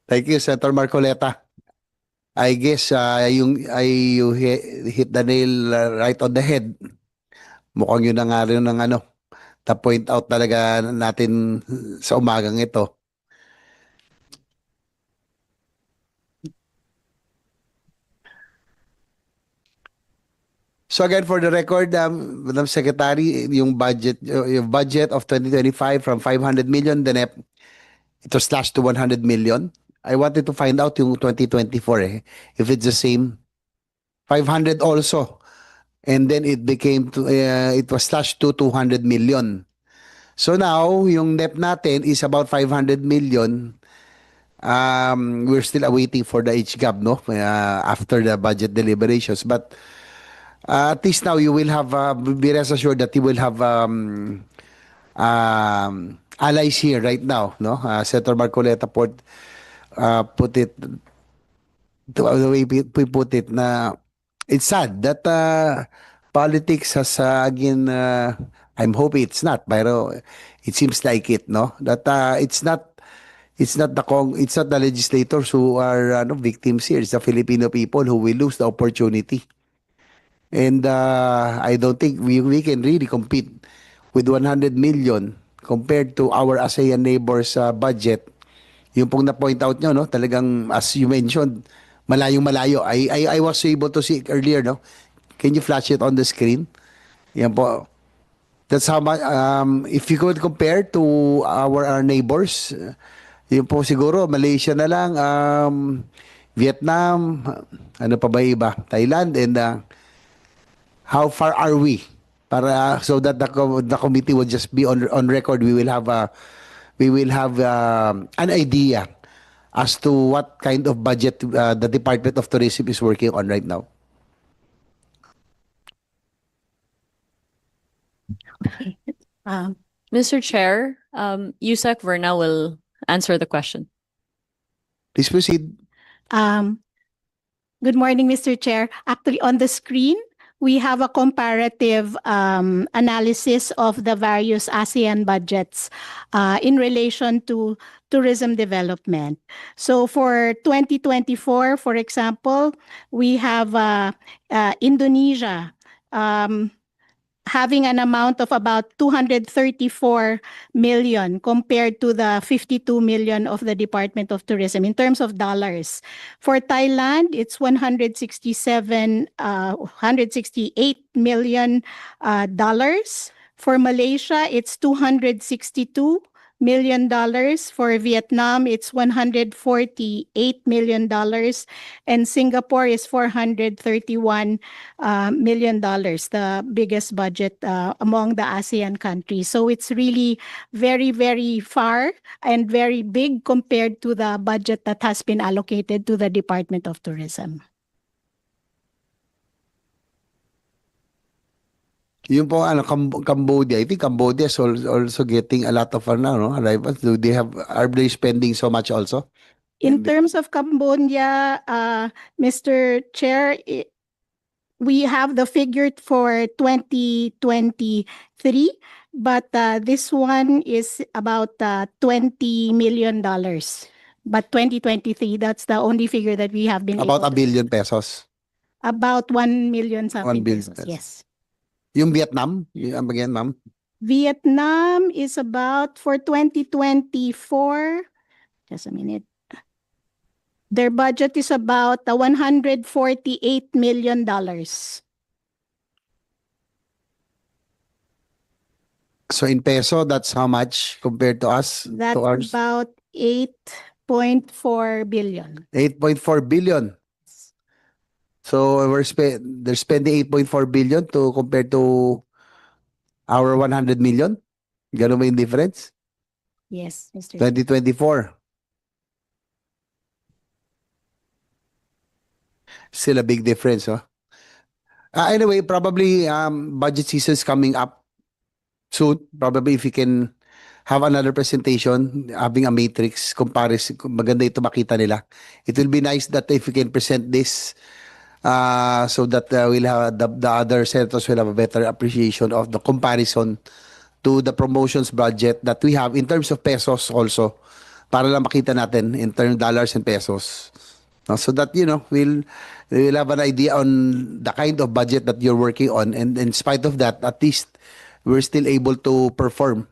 Thank you, Senator Marcoleta. I guess you hit the nail right on the head. Mukhang yun na nga rin ng point out talaga natin sa umagang ito. So again, for the record, Madam Secretary, yung budget of 2025 from 500 million, the NEP, it was slashed to 100 million. I wanted to find out yung 2024 if it's the same. 500 also. And then it was slashed to 200 million. So now, yung NEP natin is about 500 million. We're still awaiting for the HGAB, no? After the budget deliberations. But at least now you will have, be rest assured that you will have allies here right now, no? Senator Marcoleta put it the way we put it na it's sad that politics has again I'm hoping it's not, pero it seems like it, no? That it's not the legislators who are victims here. It's the Filipino people who will lose the opportunity. And I don't think we can really compete with 100 million compared to our ASEAN neighbors budget. Yung pong na-point out nyo, no? Talagang, as you mentioned, malayong-malayo. I was able to see earlier, no? Can you flash it on the screen? Yan po. That's how much, if you could compare to our neighbors, yun po siguro, Malaysia na lang, Vietnam, ano pa ba iba? Thailand, and how far are we? Para so that the committee will just be on record. We will have an idea as to what kind of budget the Department of Tourism is working on right now. Mr. Chair, Yusek Verna will answer the question. Please proceed. Um, Good morning, Mr. Chair. Actually, on the screen, we have a comparative analysis of the various ASEAN budgets in relation to tourism development. So for 2024, for example, we have Indonesia having an amount of about 234 million compared to the 52 million of the Department of Tourism in terms of dollars. For Thailand, it's 168 million dollars. For Malaysia, it's 262 million dollars. For Vietnam, it's 148 million dollars, and Singapore is 431 million dollars, the biggest budget among the ASEAN countries. So it's really very, very far and very big compared to the budget that has been allocated to the Department of Tourism. Yung po Cambodia, I think Cambodia is also getting a lot of arrivals. Are they spending so much also? In terms of Cambodia, Mr. Chair, we have the figure for 2023, but this one is about $20 million. But 2023, that's the only figure that we have been About able a billion pesos. About 1 million something 1 billion pesos, pesos. yes. Yung Vietnam, again, ma'am. Vietnam is about, for 2024, just a minute. Their budget is about $148 million. So in peso, that's how much compared to us? That's to ours? about 8.4 billion. 8.4 billion. So they're spending 8.4 billion to compare to our 100 million. Ganun ba yung difference? Yes, Mr. Chair. 2024. Still a big difference, huh? Anyway, probably budget season is coming up soon. Probably if you can have another presentation, having a matrix comparison, maganda ito makita nila. It will be nice that if you can present this so that we'll have the other senators will have a better appreciation of the comparison to the promotions budget that we have in terms of pesos also, para lang makita natin in terms of dollars and pesos. So that, we'll have an idea on the kind of budget that you're working on, and in spite of that, at least we're still able to perform,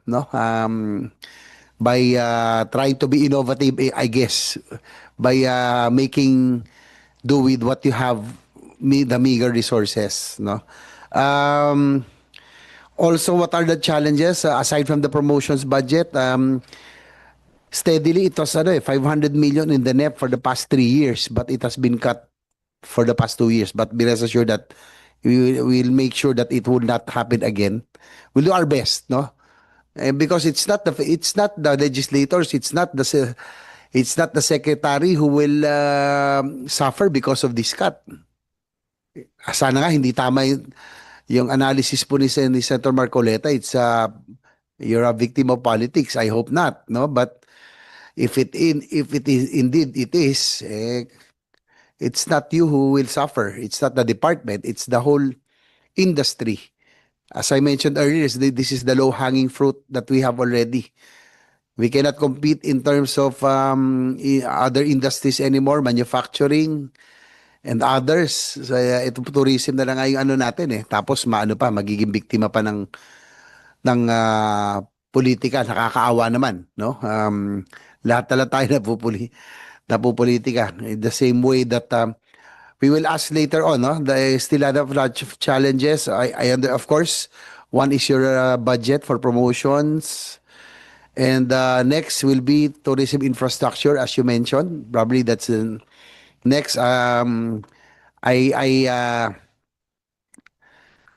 by trying to be innovative, I guess, by making do with what you have, the meager resources, also, what are the challenges aside from the promotions budget? Steadily, it was 500 million in the NEP for the past 3 years, but it has been cut for the past 2 years. But be rest assured that we'll make sure that it will not happen again. We'll do our best, because it's not the legislators, it's not the secretary who will suffer because of this cut. Sana nga hindi tama yung analysis po ni Senator Marcoleta. It's you're a victim of politics. I hope not, But if it is indeed it is, it's not you who will suffer. It's not the department. It's the whole industry. As I mentioned earlier, this is the low-hanging fruit that we have already. We cannot compete in terms of other industries anymore, manufacturing and others. So, ito tourism na lang ay natin Tapos magiging biktima pa ng politika, nakakaawa naman, lahat tayo napupolitika. In the same way that we will ask later on, there still have lots of challenges. Of course, one is your budget for promotions. And next will be tourism infrastructure, as you mentioned. Probably that's next. I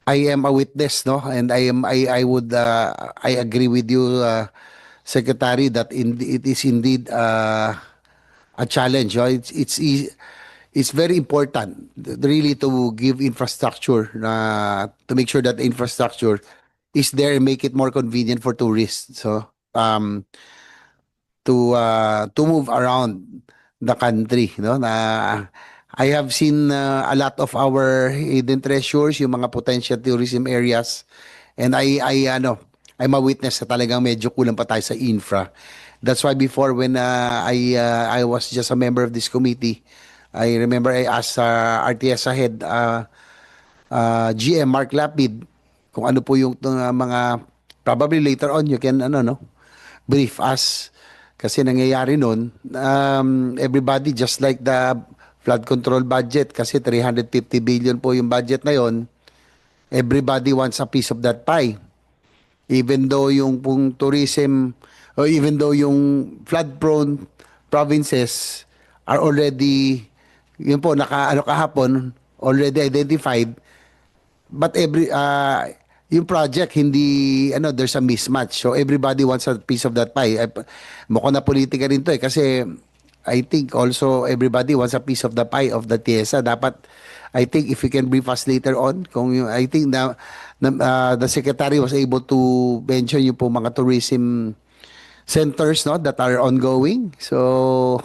am a witness, and I agree with you, Secretary, that it is indeed a challenge. It's very important, really, to give infrastructure, to make sure that the infrastructure is there and make it more convenient for tourists. So to move around the country, no? Na I have seen a lot of our hidden treasures, yung mga potential tourism areas. And I'm a witness na talagang medyo kulang pa tayo sa infra. That's why before when I was just a member of this committee, I remember I asked RTS head GM Mark Lapid kung ano po yung mga probably later on you can brief us kasi nangyayari nun everybody just like the flood control budget kasi 350 billion po yung budget na yon, everybody wants a piece of that pie. Even though yung pong tourism or even though yung flood prone provinces are already yun po kahapon already identified, but yung project hindi there's a mismatch, so everybody wants a piece of that pie. Mukhang na politika rin to kasi I think also everybody wants a piece of the pie of the TIESA. Dapat I think if you can brief us later on kung I think the secretary was able to mention yung po mga tourism centers that are ongoing. So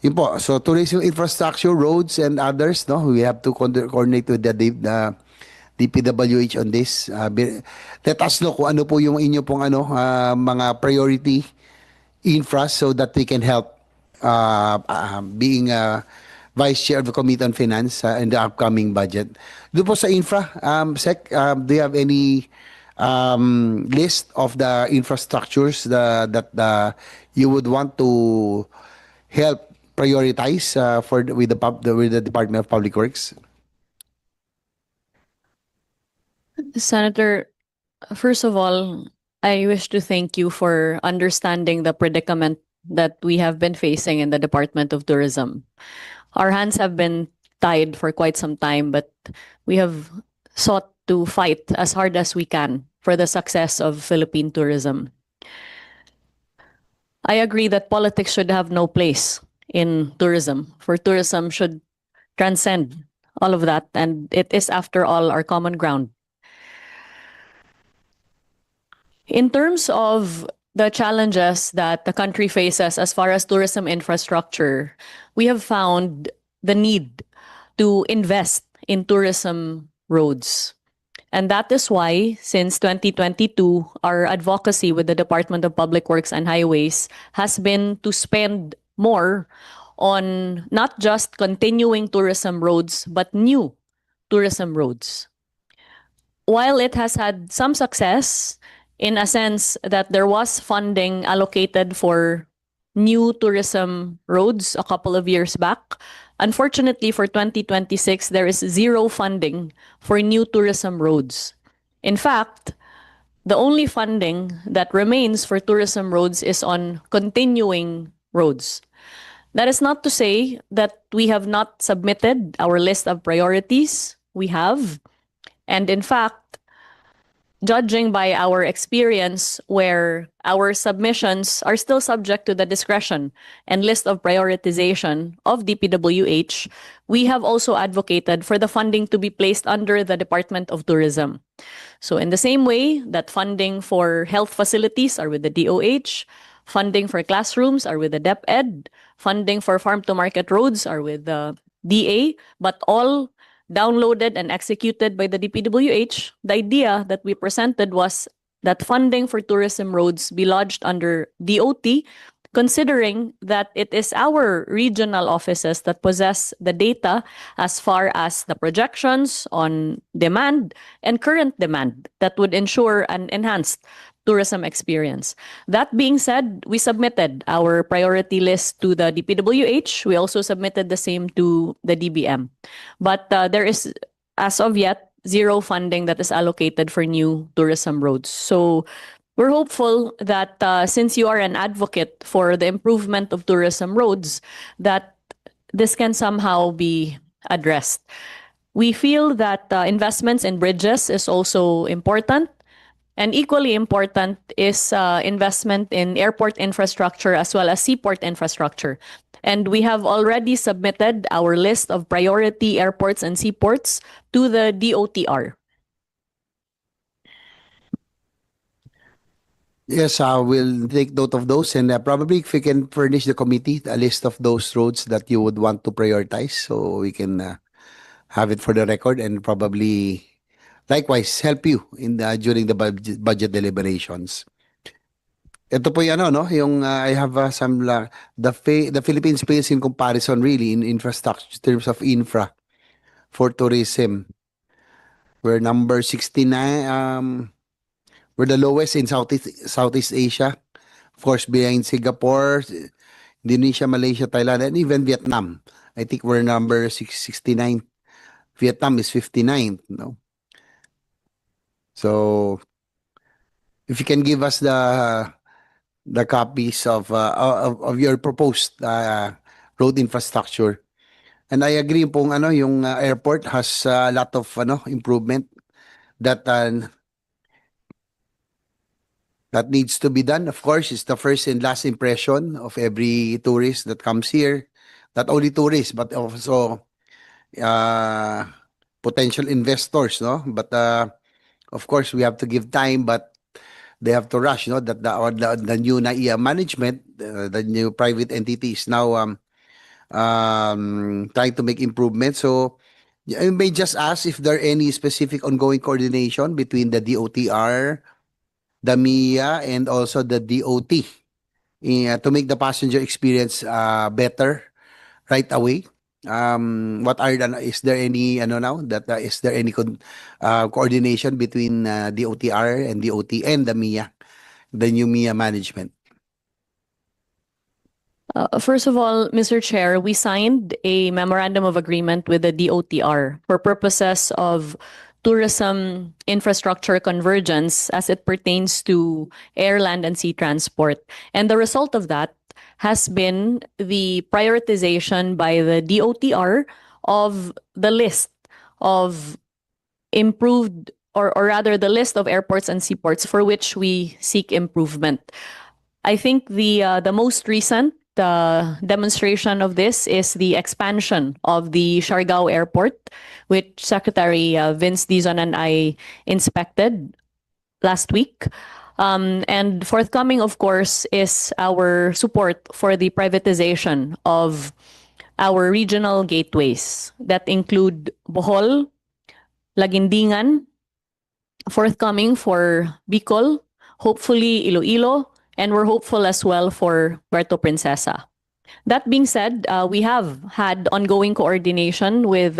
yun po. So tourism infrastructure, roads and others, we have to coordinate with the DPWH on this. Let us know kung ano po yung inyo pong mga priority infra so that we can help being Vice Chair of the Committee on Finance in the upcoming budget. Doon po sa infra, Sec, do you have any list of the infrastructures that you would want to help prioritize with the Department of Public Works? Senator, first of all, I wish to thank you for understanding the predicament that we have been facing in the Department of Tourism. Our hands have been tied for quite some time, but we have sought to fight as hard as we can for the success of Philippine tourism. I agree that politics should have no place in tourism, for tourism should transcend all of that, and it is, after all, our common ground. In terms of the challenges that the country faces as far as tourism infrastructure, we have found the need to invest in tourism roads. And that is why, since 2022, our advocacy with the Department of Public Works and Highways has been to spend more on not just continuing tourism roads, but new tourism roads. While it has had some success, in a sense that there was funding allocated for new tourism roads a couple of years back, unfortunately for 2026, there is zero funding for new tourism roads. In fact, the only funding that remains for tourism roads is on continuing roads. That is not to say that we have not submitted our list of priorities. We have. And in fact, judging by our experience where our submissions are still subject to the discretion and list of prioritization of DPWH, we have also advocated for the funding to be placed under the Department of Tourism. So in the same way that funding for health facilities are with the DOH, funding for classrooms are with the DepEd, funding for farm-to-market roads are with the DA, but all downloaded and executed by the DPWH, the idea that we presented was that funding for tourism roads be lodged under DOT, considering that it is our regional offices that possess the data as far as the projections on demand and current demand that would ensure an enhanced tourism experience. That being said, we submitted our priority list to the DPWH. We also submitted the same to the DBM. But there is, as of yet, zero funding that is allocated for new tourism roads. So we're hopeful that since you are an advocate for the improvement of tourism roads, that this can somehow be addressed. We feel that investments in bridges is also important. And equally important is investment in airport infrastructure as well as seaport infrastructure. And we have already submitted our list of priority airports and seaports to the DOTR. Yes, we'll take note of those, and probably if we can furnish the committee a list of those roads that you would want to prioritize, so we can have it for the record, and probably likewise help you in during the budget deliberations. Ito po yung ano, no, yung I have some the Philippines pales in comparison really in infrastructure in terms of infra for tourism. We're number 69. We're the lowest in Southeast Asia. Of course, behind Singapore, Indonesia, Malaysia, Thailand, and even Vietnam. I think we're number 69. Vietnam is 59. No? So, if you can give us the copies of your proposed road infrastructure. And I agree pong ano yung airport has a lot of ano improvement that that needs to be done. Of course, it's the first and last impression of every tourist that comes here. Not only tourists, but also potential investors, no? But of course, we have to give time, but they have to rush, no? That the new NAIA management, the new private entity is now trying to make improvements. So I may just ask if there are any specific ongoing coordination between the DOTR, the MIA, and also the DOT to make the passenger experience better right away. What are is there any ano now that is there any coordination between DOTR and DOT and the MIA, the new MIA management? First of all, Mr. Chair, we signed a memorandum of agreement with the DOTR for purposes of tourism infrastructure convergence as it pertains to air, land, and sea transport. And the result of that has been the prioritization by the DOTR of the list of improved, or rather the list of airports and seaports for which we seek improvement. I think the most recent demonstration of this is the expansion of the Siargao Airport, which Secretary Vince Dizon and I inspected last week. And forthcoming, of course, is our support for the privatization of our regional gateways that include Bohol, Laguindingan, forthcoming for Bicol, hopefully Iloilo, and we're hopeful as well for Puerto Princesa. That being said, we have had ongoing coordination with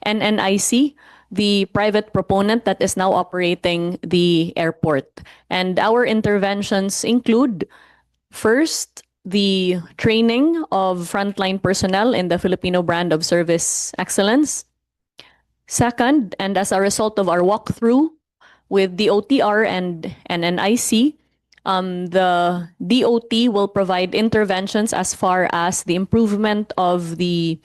NNIC, the private proponent that is now operating the airport. And our interventions include, first, the training of frontline personnel in the Filipino brand of service excellence. Second, and as a result of our walkthrough with DOTR and NNIC, the DOT will provide interventions as far as the improvement of the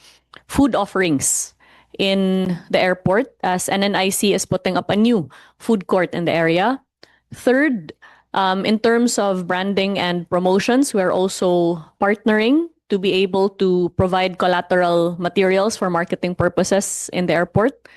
food offerings in the airport, as NNIC is putting up a new food court in the area. Third, in terms of branding and promotions, we're also partnering to be able to provide collateral materials for marketing purposes in the airport.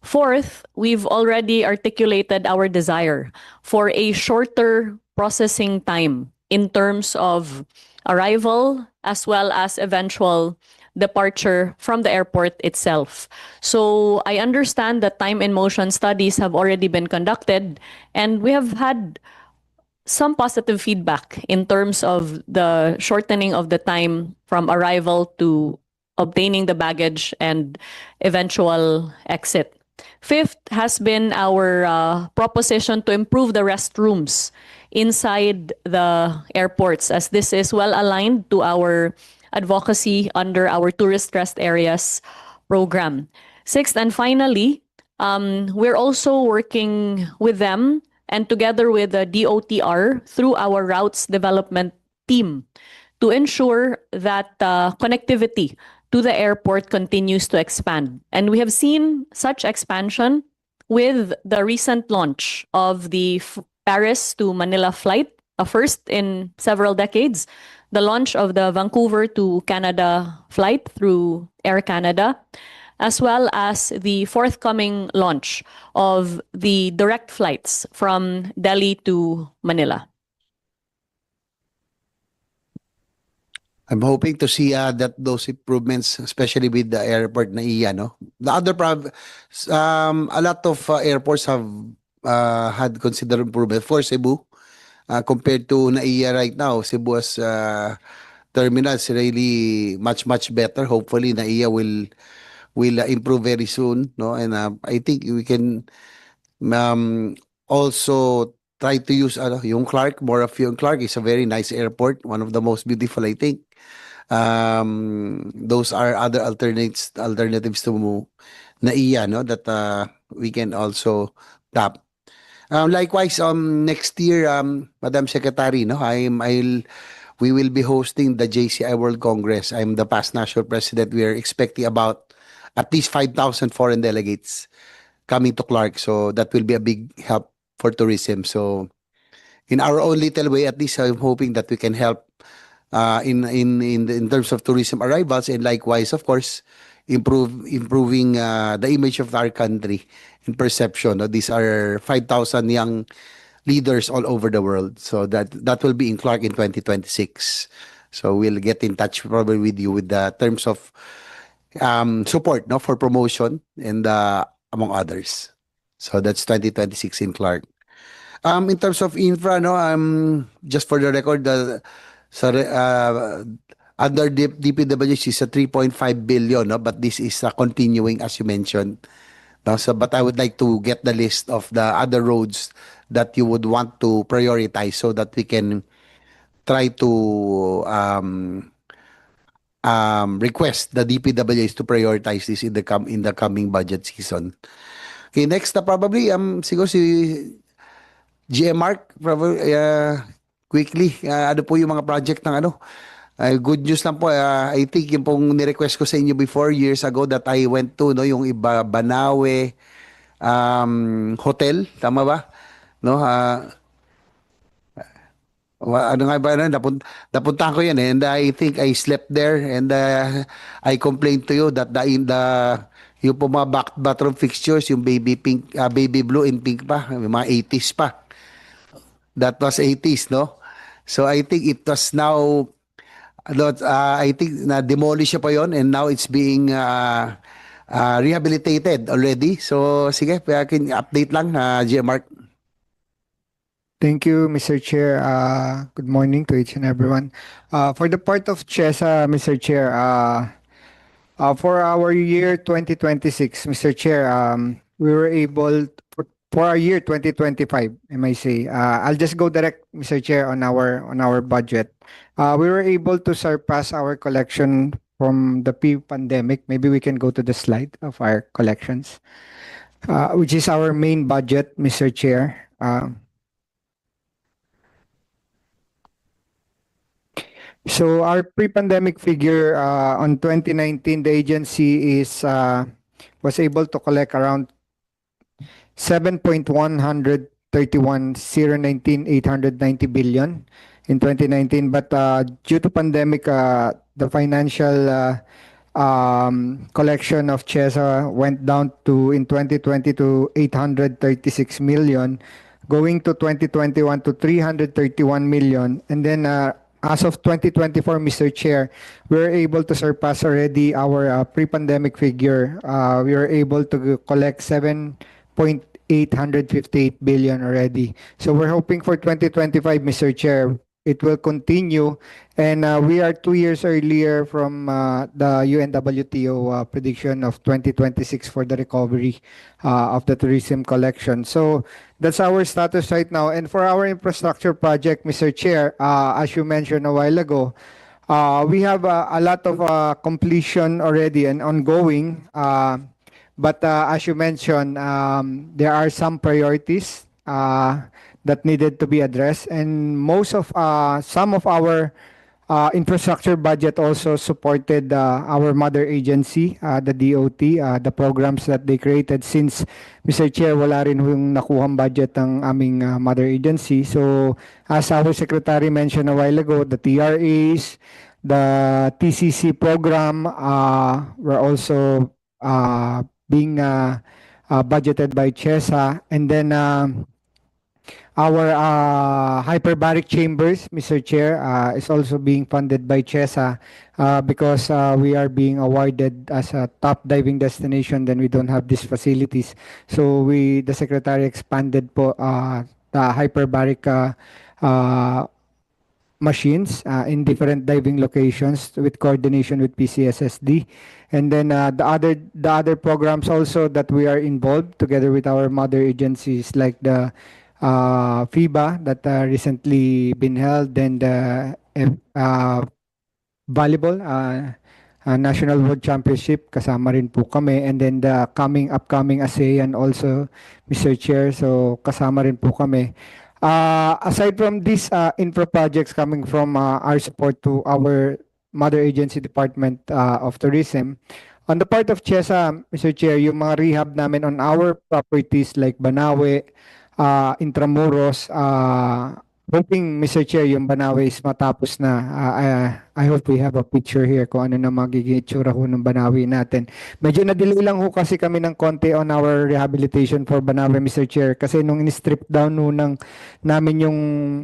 Fourth, we've already articulated our desire for a shorter processing time in terms of arrival as well as eventual departure from the airport itself. So I understand that time and motion studies have already been conducted, and we have had some positive feedback in terms of the shortening of the time from arrival to obtaining the baggage and eventual exit. Fifth has been our proposition to improve the restrooms inside the airports, as this is well aligned to our advocacy under our Tourist Rest Areas program. Sixth and finally, we're also working with them and together with the DOTR through our routes development team to ensure that connectivity to the airport continues to expand. And we have seen such expansion with the recent launch of the Paris to Manila flight, a first in several decades, the launch of the Vancouver to Canada flight through Air Canada, as well as the forthcoming launch of the direct flights from Delhi to Manila. I'm hoping to see that those improvements, especially with the airport na iya, no? The other a lot of airports have had considerable improvement. For Cebu, compared to NAIA right now, Cebu's terminal is really much better. Hopefully, NAIA will improve very soon, no? And I think we can um, also try to use yung Clark, more of yung Clark is a very nice airport, one of the most beautiful, I think. Those are other alternatives to NAIA, no, that we can also tap. Likewise, next year, Madam Secretary, no, we will be hosting the JCI World Congress. I'm the past national president. We are expecting about at least 5,000 foreign delegates coming to Clark. So that will be a big help for tourism. So in our own little way, at least I'm hoping that we can help in terms of tourism arrivals, and likewise, of course, improving the image of our country in perception. These are 5,000 young leaders all over the world. So that will be in Clark in 2026. So we'll get in touch probably with you with the terms of support, no, for promotion and among others. So that's 2026 in Clark. In terms of infra, no, just for the record, under DPWH is a 3.5 billion, no, but this is continuing as you mentioned. No, so, but I would like to get the list of the other roads that you would want to prioritize so that we can try to request the DPWH to prioritize this in the coming budget season. Okay, next na probably siguro si GM Mark, probably quickly, ano po yung mga project ng ano? Good news lang po, I think yung pong ni-request ko sa inyo before years ago that I went to, no, yung iba Banawe hotel, tama ba? No, ano nga ba, ano, napuntahan ko yan and I think I slept there and I complained to you that yung po mga bathroom fixtures, yung baby pink, baby blue and pink pa, yung mga 80s pa. That was 80s, no? So I think it was now, I think na-demolish siya pa yon and now it's being rehabilitated already. So sige, akin update lang, GM Mark. Thank you, Mr. Chair. Good morning to each and everyone. For the part of CHESA, Mr. Chair, for our year 2026, Mr. Chair, we were able, for our year 2025, I may say, I'll just go direct, Mr. Chair, on our budget. We were able to surpass our collection from the pre-pandemic. Maybe we can go to the slide of our collections, which is our main budget, Mr. Chair. So our pre-pandemic figure on 2019, the agency was able to collect around 7.131890 billion in 2019, but due to pandemic, the financial collection of CHESA went down to in 2020 to 836 million, going to 2021 to 331 million, and then as of 2024, Mr. Chair, we were able to surpass already our pre-pandemic figure. We were able to collect 7.858 billion already. So we're hoping for 2025, Mr. Chair, it will continue. And we are 2 years earlier from the UNWTO prediction of 2026 for the recovery of the tourism collection. So that's our status right now. And for our infrastructure project, Mr. Chair, as you mentioned a while ago, we have a lot of completion already and ongoing. But as you mentioned, there are some priorities that needed to be addressed, and some of our infrastructure budget also supported our mother agency, the DOT, the programs that they created. Since, Mr. Chair, wala rin yung nakuhang budget ng aming mother agency. So as our secretary mentioned a while ago, the TRAs, the TCC program were also being budgeted by CHESA. And then our hyperbaric chambers, Mr. Chair, is also being funded by CHESA because we are being awarded as a top diving destination. Then we don't have these facilities. So the Secretary expanded po the hyperbaric machines in different diving locations with coordination with PCSSD. And then the other programs also that we are involved together with our mother agencies like the FIBA that recently been held, and volleyball National World Championship kasama rin po kami, and then the upcoming ASEAN also, Mr. Chair, so kasama rin po kami. Aside from these infra projects coming from our support to our mother agency Department of Tourism, on the part of CHESA, Mr. Chair, yung mga rehab namin on our properties like Banawe, Intramuros, hoping, Mr. Chair, yung Banawe is matapos na. I hope we have a picture here kung ano na magiging itsura ho ng Banawe natin. Medyo na-delay lang ho kasi kami ng konti on our rehabilitation for Banawe, Mr. Chair, kasi nung in-strip down ho namin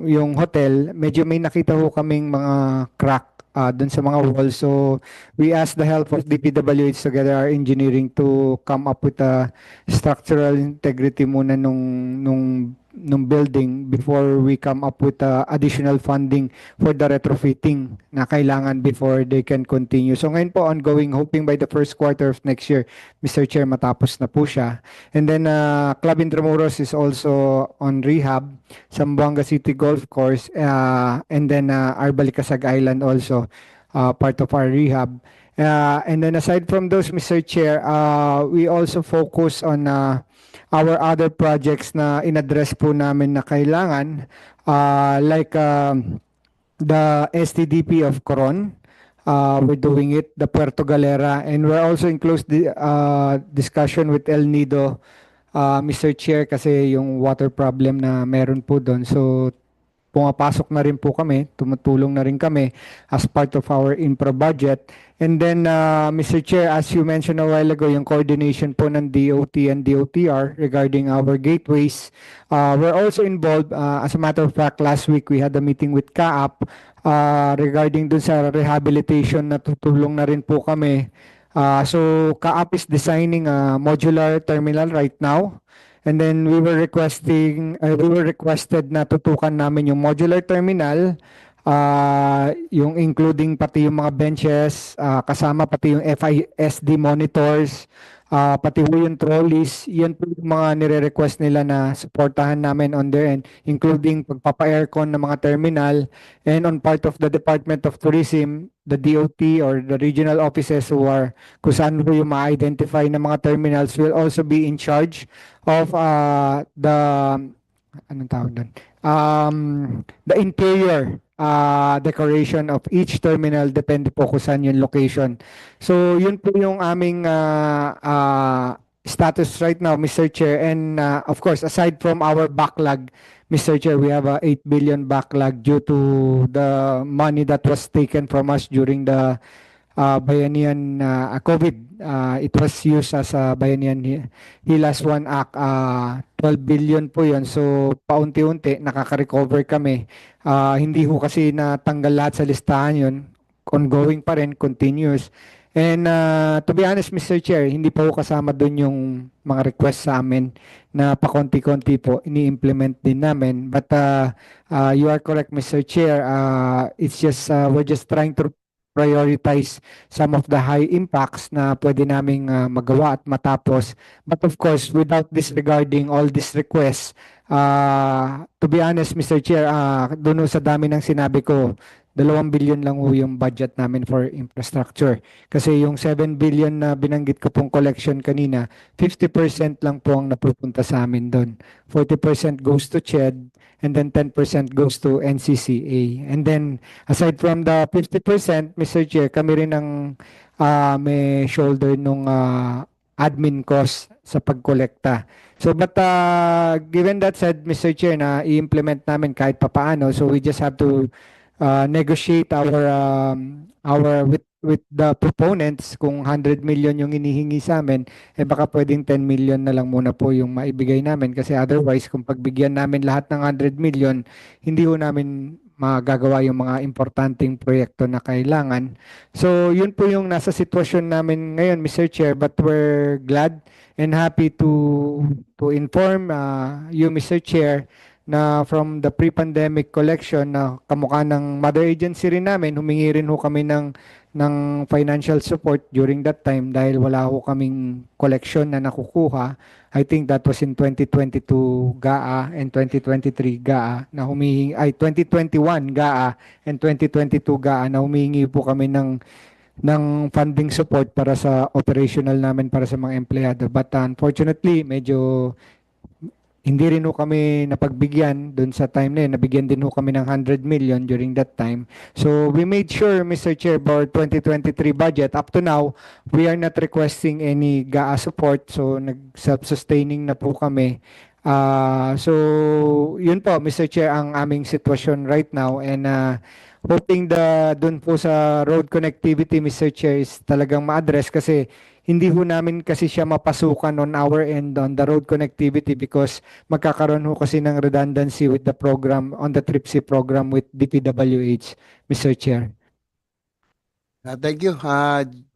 yung hotel, medyo may nakita ho kaming mga crack dun sa mga walls. So we asked the help of DPWH together our engineering to come up with a structural integrity muna nung building before we come up with additional funding for the retrofitting na kailangan before they can continue. So ngayon po ongoing, hoping by the first quarter of next year, Mr. Chair, matapos na po siya. And then Club Intramuros is also on rehab, Zamboanga City Golf Course, and then our Balikasag Island also part of our rehab. And then aside from those, Mr. Chair, we also focus on our other projects na in-address po namin na kailangan, like the STDP of Coron, we're doing it, the Puerto Galera, and we're also in close discussion with El Nido, Mr. Chair, kasi yung water problem na meron po doon. So pumapasok na rin po kami, tumutulong na rin kami as part of our infra budget. And then, Mr. Chair, as you mentioned a while ago, yung coordination po ng DOT and DOTR regarding our gateways, we're also involved. As a matter of fact, last week we had a meeting with CAAP regarding dun sa rehabilitation na tutulong na rin po kami. So CAAP is designing a modular terminal right now. And then we were requested na tutukan namin yung modular terminal, yung including pati yung mga benches, kasama pati yung FISD monitors, pati yung trolleys. Yan po yung mga nire-request nila na supportahan namin on their end, including pagpapa-aircon ng mga terminal. And on part of the Department of Tourism, the DOT or the regional offices kung saan po yung ma-identify ng mga terminals will also be in charge of the interior decoration of each terminal, depende po kung saan yung location. So yun po yung aming status right now, Mr. Chair. And of course, aside from our backlog, Mr. Chair, we have a 8 billion backlog due to the money that was taken from us during the Bayanihan COVID. It was used as a Bayanihan Hilas 1 Act. 12 billion po yun. So paunti-unti nakaka-recover kami. Hindi ho kasi natanggal lahat sa listahan yun. Ongoing pa rin, continuous. And to be honest, Mr. Chair, hindi pa ho kasama doon yung mga request sa amin na pakonti-konti po ini-implement din namin. But you are correct, Mr. Chair. It's just we're just trying to prioritize some of the high impacts na pwede naming magawa at matapos. But of course, without disregarding all these requests, to be honest, Mr. Chair, doon sa dami ng sinabi ko, 2 billion lang ho yung budget namin for infrastructure. Kasi yung 7 billion na binanggit ko pong collection kanina, 50% lang po ang napupunta sa amin doon. 40% goes to CHED, and then 10% goes to NCCA. And then, aside from the 50%, Mr. Chair, kami rin ang may shoulder nung admin cost sa pagkolekta. So, but given that said, Mr. Chair, na i-implement namin kahit papaano, so we just have to negotiate our with the proponents kung 100 million yung inihingi sa amin, eh baka pwedeng 10 million na lang muna po yung maibigay namin kasi otherwise kung pagbigyan namin lahat ng 100 million, hindi ho namin magagawa yung mga importanteng proyekto na kailangan. So yun po yung nasa sitwasyon namin ngayon, Mr. Chair, but we're glad and happy to inform you, Mr. Chair, na from the pre-pandemic collection na kamukha ng mother agency rin namin, humingi rin ho kami ng financial support during that time dahil wala ho kaming collection na nakukuha. I think that was in 2022 GAA and 2023 GAA na humihingi, 2021 GAA and 2022 GAA na humihingi po kami ng funding support para sa operational namin para sa mga empleyado. But unfortunately, medyo hindi rin ho kami napagbigyan dun sa time na yun. Nabigyan din ho kami ng 100 million during that time. So we made sure, Mr. Chair, for 2023 budget, up to now, we are not requesting any GAA support. So nag-self-sustaining na po kami. So yun po, Mr. Chair, ang aming sitwasyon right now. And hoping dun po sa road connectivity, Mr. Chair, is talagang ma-address kasi hindi ho namin kasi siya mapasukan on our end on the road connectivity because magkakaroon ho kasi ng redundancy with the program, on the TRIPSI program with DPWH, Mr. Chair. Thank you,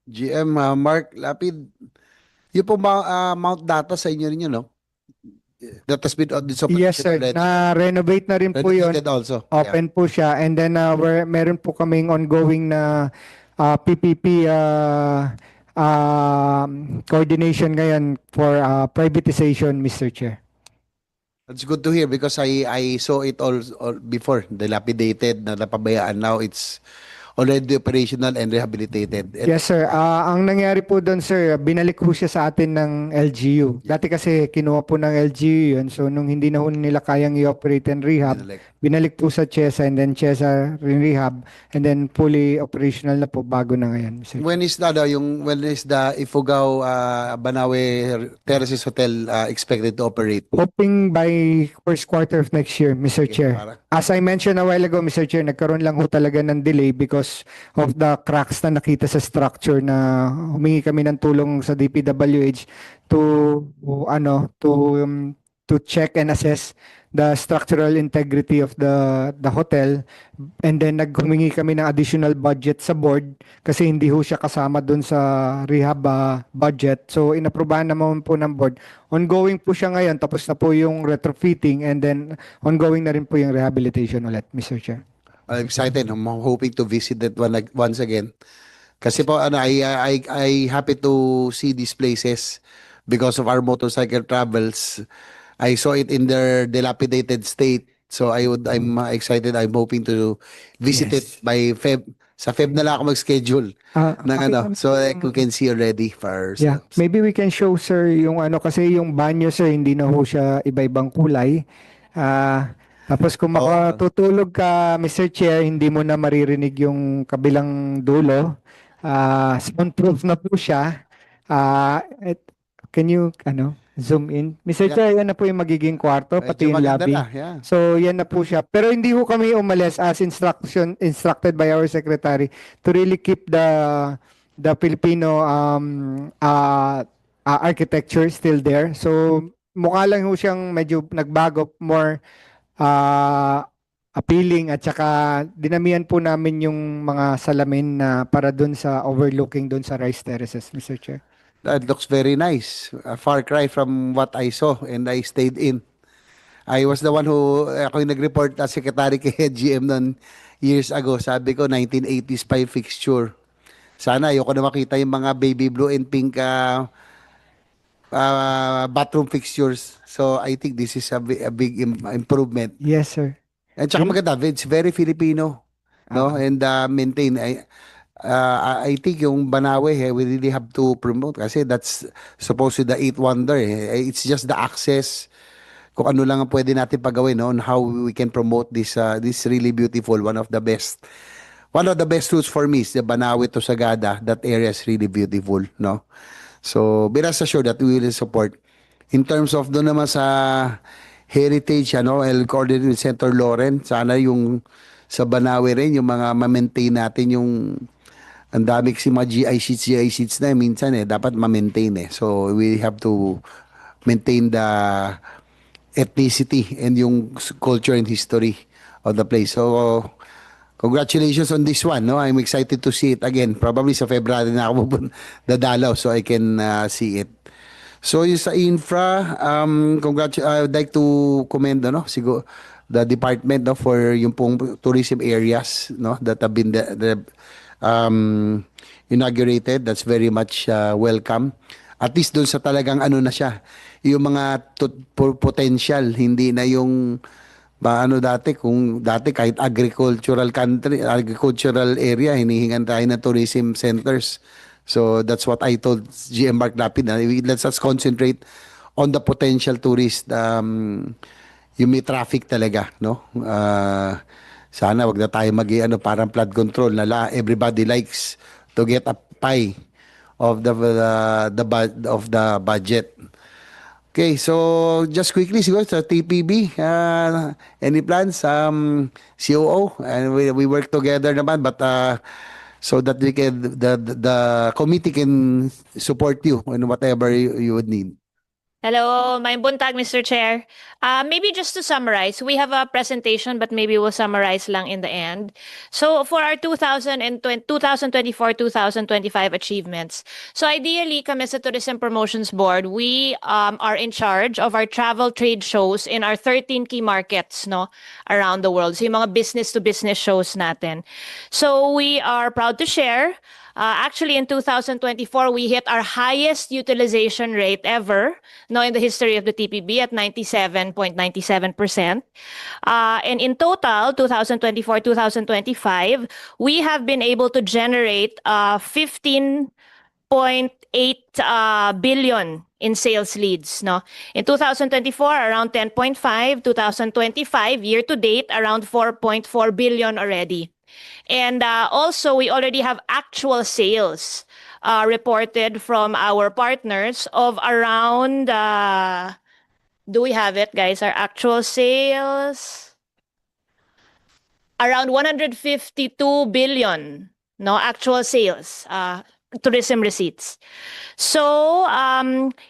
GM Mark Lapid. Yung po Mount Data sa inyo rin yun, no? That has been on this Yes, sir. already. Na-renovate na rin po yun. Renovated also. Open po siya. And then meron po kaming ongoing na PPP coordination ngayon for privatization, Mr. Chair. That's good to hear because I saw it all before, dilapidated, na napabayaan. Now it's already operational and rehabilitated. And Yes, sir. Ang nangyari po doon, sir, binalik po siya sa atin ng LGU. Dati kasi kinuha po ng LGU yun. So, nung hindi na ho nila kayang i-operate and rehab, binalik po sa CHESA and then CHESA rehab and then fully operational na po bago na ngayon, Mr. when is the Ifugao Banawe Terraces Hotel expected to operate? Hoping by first quarter of next year, Mr. Chair. As I mentioned a while ago, Mr. Chair, nagkaroon lang ho talaga ng delay because of the cracks na nakita sa structure na humingi kami ng tulong sa DPWH to check and assess the structural integrity of the hotel, and then naghumingi kami ng additional budget sa board kasi hindi ho siya kasama dun sa rehab budget. So inaprubahan naman po ng board. Ongoing po siya ngayon, tapos na po yung retrofitting and then ongoing na rin po yung rehabilitation ulit, Mr. Chair. I'm excited. I'm hoping to visit that one once again. Kasi po I happy to see these places because of our motorcycle travels. I saw it in their dilapidated state. So I'm excited. I'm hoping to visit it by Feb. Sa Feb na lang ako mag-schedule ng so we can see already for ourselves. Yeah, maybe we can show, sir, yung kasi yung banyo, sir, hindi na ho siya iba-ibang kulay. Tapos kung makatutulog ka, Mr. Chair, hindi mo na maririnig yung kabilang dulo. Soundproof na po siya. Can you zoom in? Mr. Chair, yan na po yung magiging kwarto, pati yung lobby. Yeah. So yan na po siya. Pero hindi ho kami umalis as instructed by our secretary to really keep the Filipino architecture still there. So mukha lang ho siyang medyo nagbago, more appealing, at saka dinamihan po namin yung mga salamin na para dun sa overlooking dun sa rice terraces, Mr. Chair. That looks very nice. A far cry from what I saw and I stayed in. I was the one ako yung nag-report as secretary kay GM noon years ago. Sabi ko, 1980s pa yung fixture. Sana ayoko na makita yung mga baby blue and pink bathroom fixtures. So I think this is a big improvement. Yes, sir. And saka maganda, it's very Filipino, no? And maintain. I think yung Banawe, we really have to promote kasi that's supposed to be the eighth wonder. It's just the access, kung ano lang ang pwede natin pagawin, no? On how we can promote this really beautiful, one of the best routes for me is the Banawe to Sagada. That area is really beautiful, no? So be rest assured that we will support. In terms of doon naman sa heritage, I'll coordinate with Senator Lauren. Sana yung sa Banawe rin, yung mga ma-maintain natin yung ang dami kasi mga GI sheets na minsan dapat ma-maintain So we have to maintain the ethnicity and yung culture and history of the place. So congratulations on this one, no? I'm excited to see it again. Probably sa February na ako dadalaw so I can see it. So yung sa infra, I would like to commend siguro the department for yung pong tourism areas that have been inaugurated. That's very much welcome. At least doon sa talagang na siya, yung mga potential, hindi na yung dati kung dati kahit agricultural area hinihingan tayo ng tourism centers. So that's what I told GM Mark Lapid. Let's us concentrate on the potential tourist. Yung may traffic talaga, no? Sana wag na tayo parang flood control everybody likes to get a pie of the budget. Okay, so just quickly siguro sa TPB, any plans? COO, and we work together naman, but so that we can the committee can support you in whatever you would need. Hello, may buntag, Mr. Chair. Maybe just to summarize, we have a presentation, but maybe we'll summarize lang in the end. So for our 2024-2025 achievements, so ideally, kami sa Tourism Promotions Board, we are in charge of our travel trade shows in our 13 key markets around the world. So yung mga business-to-business shows natin. So we are proud to share actually, in 2024, we hit our highest utilization rate ever in the history of the TPB at 97.97%. And in total, 2024-2025, we have been able to generate 15.8 billion in sales leads. In 2024, around 10.5. 2025, year to date, around 4.4 billion already. And also, we already have actual sales reported from our partners of around, do we have it, guys? Our actual sales? Around 152 billion, actual sales, tourism receipts. So,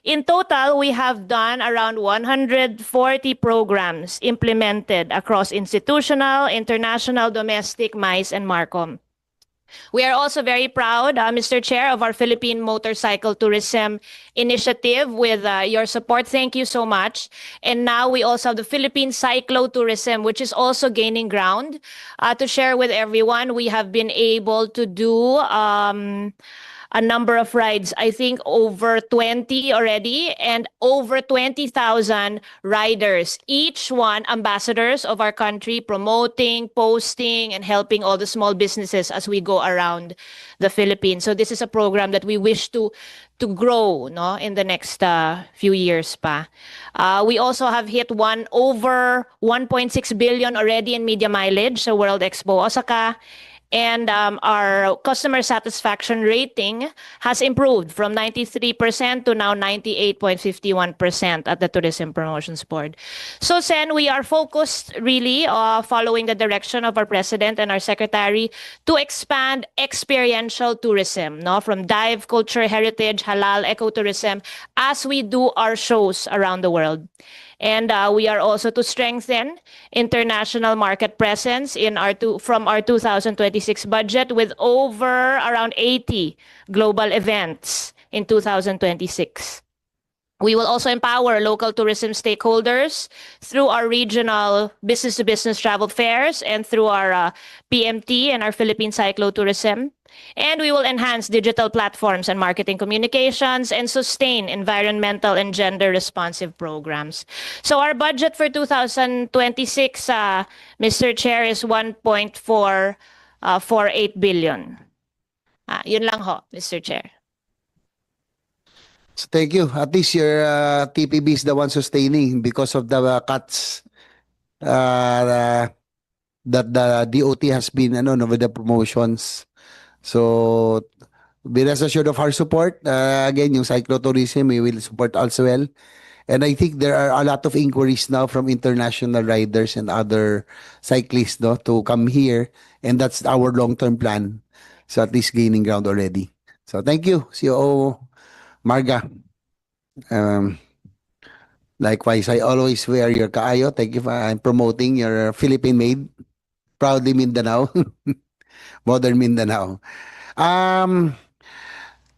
in total, we have done around 140 programs implemented across institutional, international, domestic, MICE, and MARCOM. We are also very proud, Mr. Chair, of our Philippine Motorcycle Tourism Initiative with your support. Thank you so much. And now we also have the Philippine Cyclo-Tourism, which is also gaining ground. To share with everyone, we have been able to do a number of rides, I think over 20 already, and over 20,000 riders, each one ambassadors of our country, promoting, posting, and helping all the small businesses as we go around the Philippines. So this is a program that we wish to grow in the next few years pa. We also have hit over 1.6 billion already in media mileage sa World Expo Osaka. And our customer satisfaction rating has improved from 93% to now 98.51% at the Tourism Promotions Board. So, Sen, we are focused really following the direction of our President and our Secretary to expand experiential tourism, from dive, culture, heritage, halal, ecotourism, as we do our shows around the world. And we are also to strengthen international market presence from our 2026 budget with over around 80 global events in 2026. We will also empower local tourism stakeholders through our regional business-to-business travel fairs and through our PMT and our Philippine Cyclo-Tourism. And we will enhance digital platforms and marketing communications and sustain environmental and gender-responsive programs. So our budget for 2026, Mr. Chair, is 1.448 billion. Yun lang ho, Mr. Chair. So thank you. At least your TPB is the one sustaining because of the cuts that the DOT has been with the promotions. So be rest assured of our support. Again, yung cyclotourism, we will support also well. And I think there are a lot of inquiries now from international riders and other cyclists, no, to come here, and that's our long-term plan. So at least gaining ground already. So thank you, COO Marga. Um, Likewise, I always wear your kaayo. Thank you for promoting your Philippine made. Proudly Mindanao. Modern Mindanao. Um,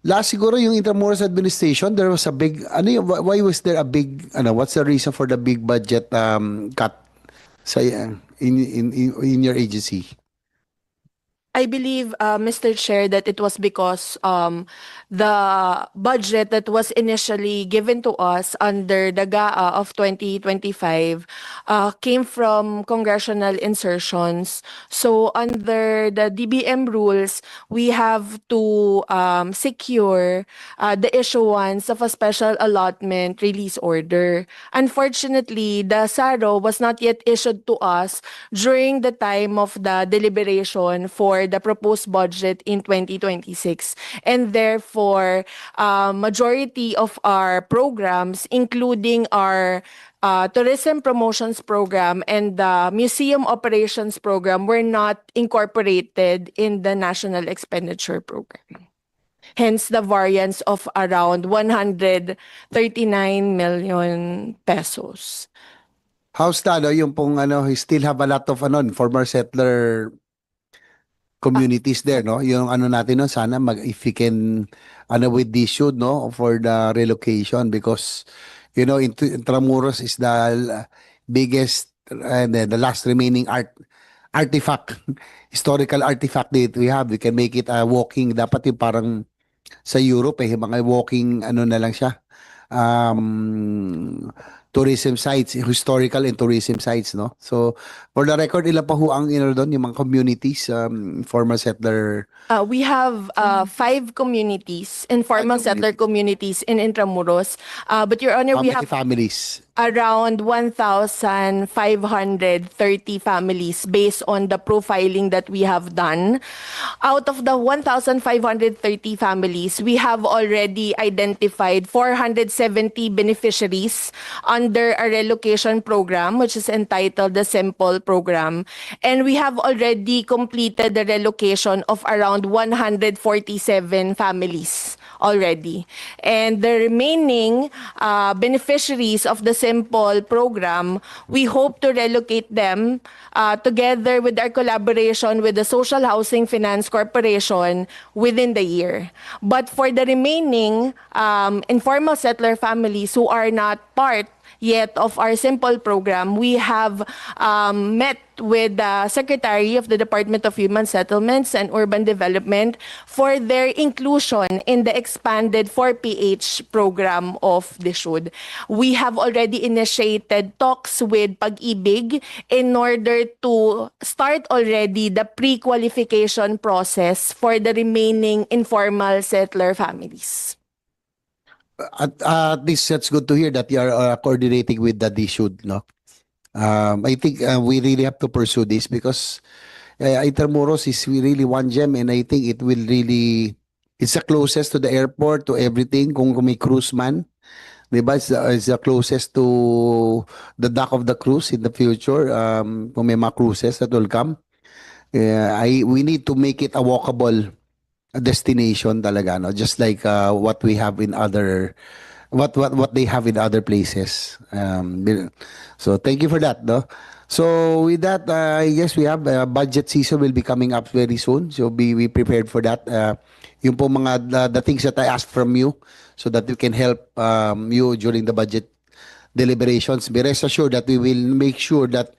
Last siguro yung Intramuros administration, there was a big, ano yung, why was there a big, what's the reason for the big budget cut sa, in your agency? I believe, Mr. Chair, that it was because the budget that was initially given to us under the GAA of 2025 came from congressional insertions. So under the DBM rules, we have to secure the issuance of a special allotment release order. Unfortunately, the SARO was not yet issued to us during the time of the deliberation for the proposed budget in 2026. And therefore, majority of our programs, including our tourism promotions program and the museum operations program, were not incorporated in the national expenditure program. Hence the variance of around 139 million pesos. How's that, yung pong, you still have a lot of, former settler communities there, no? Yung natin, no? Sana if we can, with this should, no? For the relocation, because, Intramuros is the biggest, and the last remaining artifact, historical artifact that we have. We can make it a walking, dapat yung parang sa Europe, mga walking, na lang siya, tourism sites, historical and tourism sites, no? So, for the record, ilan pa ho ang doon, yung mga communities, former settler? We have 5 communities, informal settler communities in Intramuros. But Your Honor, How we many have families? around 1,530 families based on the profiling that we have done. Out of the 1,530 families, we have already identified 470 beneficiaries under a relocation program, which is entitled the Simple Program. And we have already completed the relocation of around 147 families already. And the remaining beneficiaries of the Simple Program, we hope to relocate them together with our collaboration with the Social Housing Finance Corporation within the year. But for the remaining informal settler families who are not part yet of our Simple Program, we have met with the Secretary of the Department of Human Settlements and Urban Development for their inclusion in the expanded 4PH program of DSUD. We have already initiated talks with Pag-ibig in order to start already the pre-qualification process for the remaining informal settler families. At least that's good to hear that you are coordinating with the DSUD, no? I think we really have to pursue this because Intramuros is really one gem, and I think it will really, it's the closest to the airport, to everything. Kung may cruise man, diba? It's the closest to the dock of the cruise in the future. Kung may mga cruises that will come. We need to make it a walkable destination talaga, no? Just like what we have in other, what they have in other places. So thank you for that, no? So with that, I guess we have budget season will be coming up very soon. So be prepared for that. Yung po mga the things that I asked from you, so that we can help you during the budget deliberations. Be rest assured that we will make sure that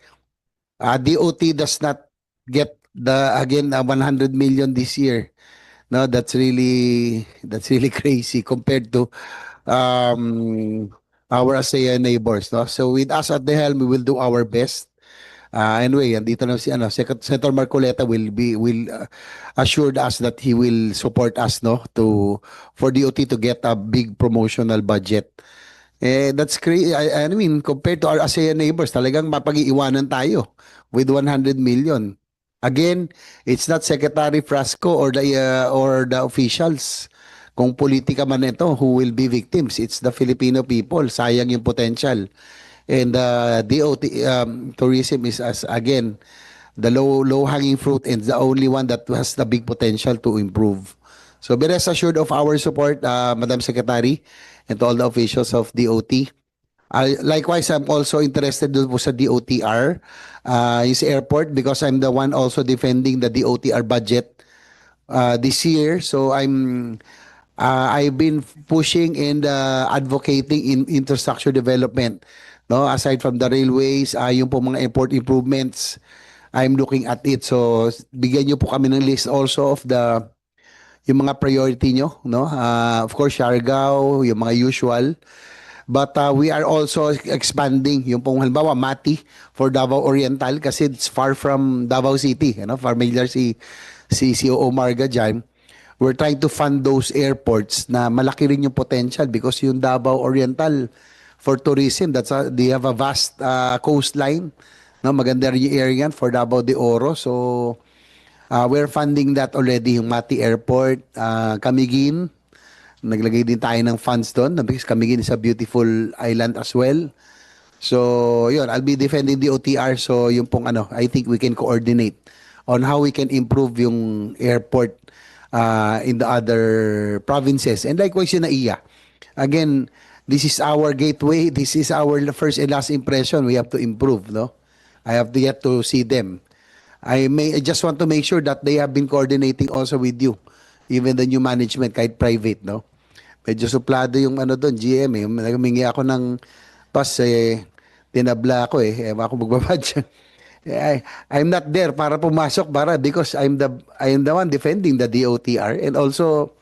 DOT does not get again 100 million this year. No, that's really crazy compared to our ASEAN neighbors, no? So with us at the helm, we will do our best. Anyway, andito na si Senator Marcoleta will assured us that he will support us, no, for DOT to get a big promotional budget. That's crazy. I mean, compared to our ASEAN neighbors, talagang mapag-iiwanan tayo with 100 million. Again, it's not Secretary Frasco or the officials. kung politika man ito, who will be victims? It's the Filipino people. Sayang yung potential. And DOT tourism is, as again, the low hanging fruit and the only one that has the big potential to improve. So be rest assured of our support, Madam Secretary, and to all the officials of DOT. Likewise, I'm also interested dun po sa DOTR, yung sa airport, because I'm the one also defending the DOTR budget this year. So I've been pushing and advocating in infrastructure development. No, aside from the railways, yung po mga airport improvements, I'm looking at it. So bigyan niyo po kami ng list also of yung mga priority nyo, no? Of course, Siargao, yung mga usual. But we are also expanding yung pong halimbawa Mati for Davao Oriental kasi it's far from Davao City, you know, familiar si COO Marga dyan. We're trying to fund those airports na malaki rin yung potential because yung Davao Oriental for tourism, they have a vast coastline, no? Maganda rin yung area for Davao de Oro. So we're funding that already, yung Mati Airport, Camiguin. Naglagay din tayo ng funds doon because Camiguin is a beautiful island as well. So, yun, I'll be defending the OTR. So, yung pong I think we can coordinate on how we can improve yung airport in the other provinces. And likewise yung NAIA. Again, this is our gateway. This is our first and last impression. We have to improve, no? I have to yet to see them. I just want to make sure that they have been coordinating also with you, even the new management, kahit private, no? Medyo suplado yung doon, GM eh. Humingi ako ng pass tinabla ako eh. Ewan ako magbabad. I'm not there para pumasok because I am the one defending the DOTR and also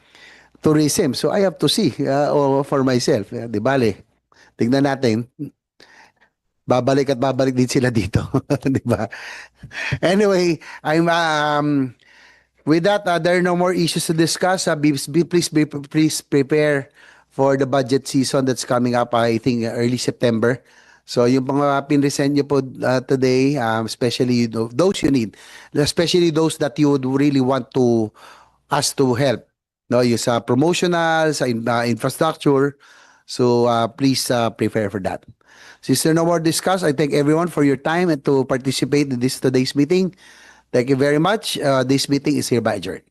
tourism. So I have to see for myself. Di bale. Tingnan natin. Babalik at babalik din sila dito. Di ba? Anyway, with that, there are no more issues to discuss. Please prepare for the budget season that's coming up, I think, early September. So, yung mga pinresent nyo po today, especially those you need, especially those that you would really want us to help. No, yung sa promotional, sa infrastructure. So, please prepare for that. Since there are no more discuss, I thank everyone for your time and to participate in today's meeting. Thank you very much. This meeting is hereby adjourned.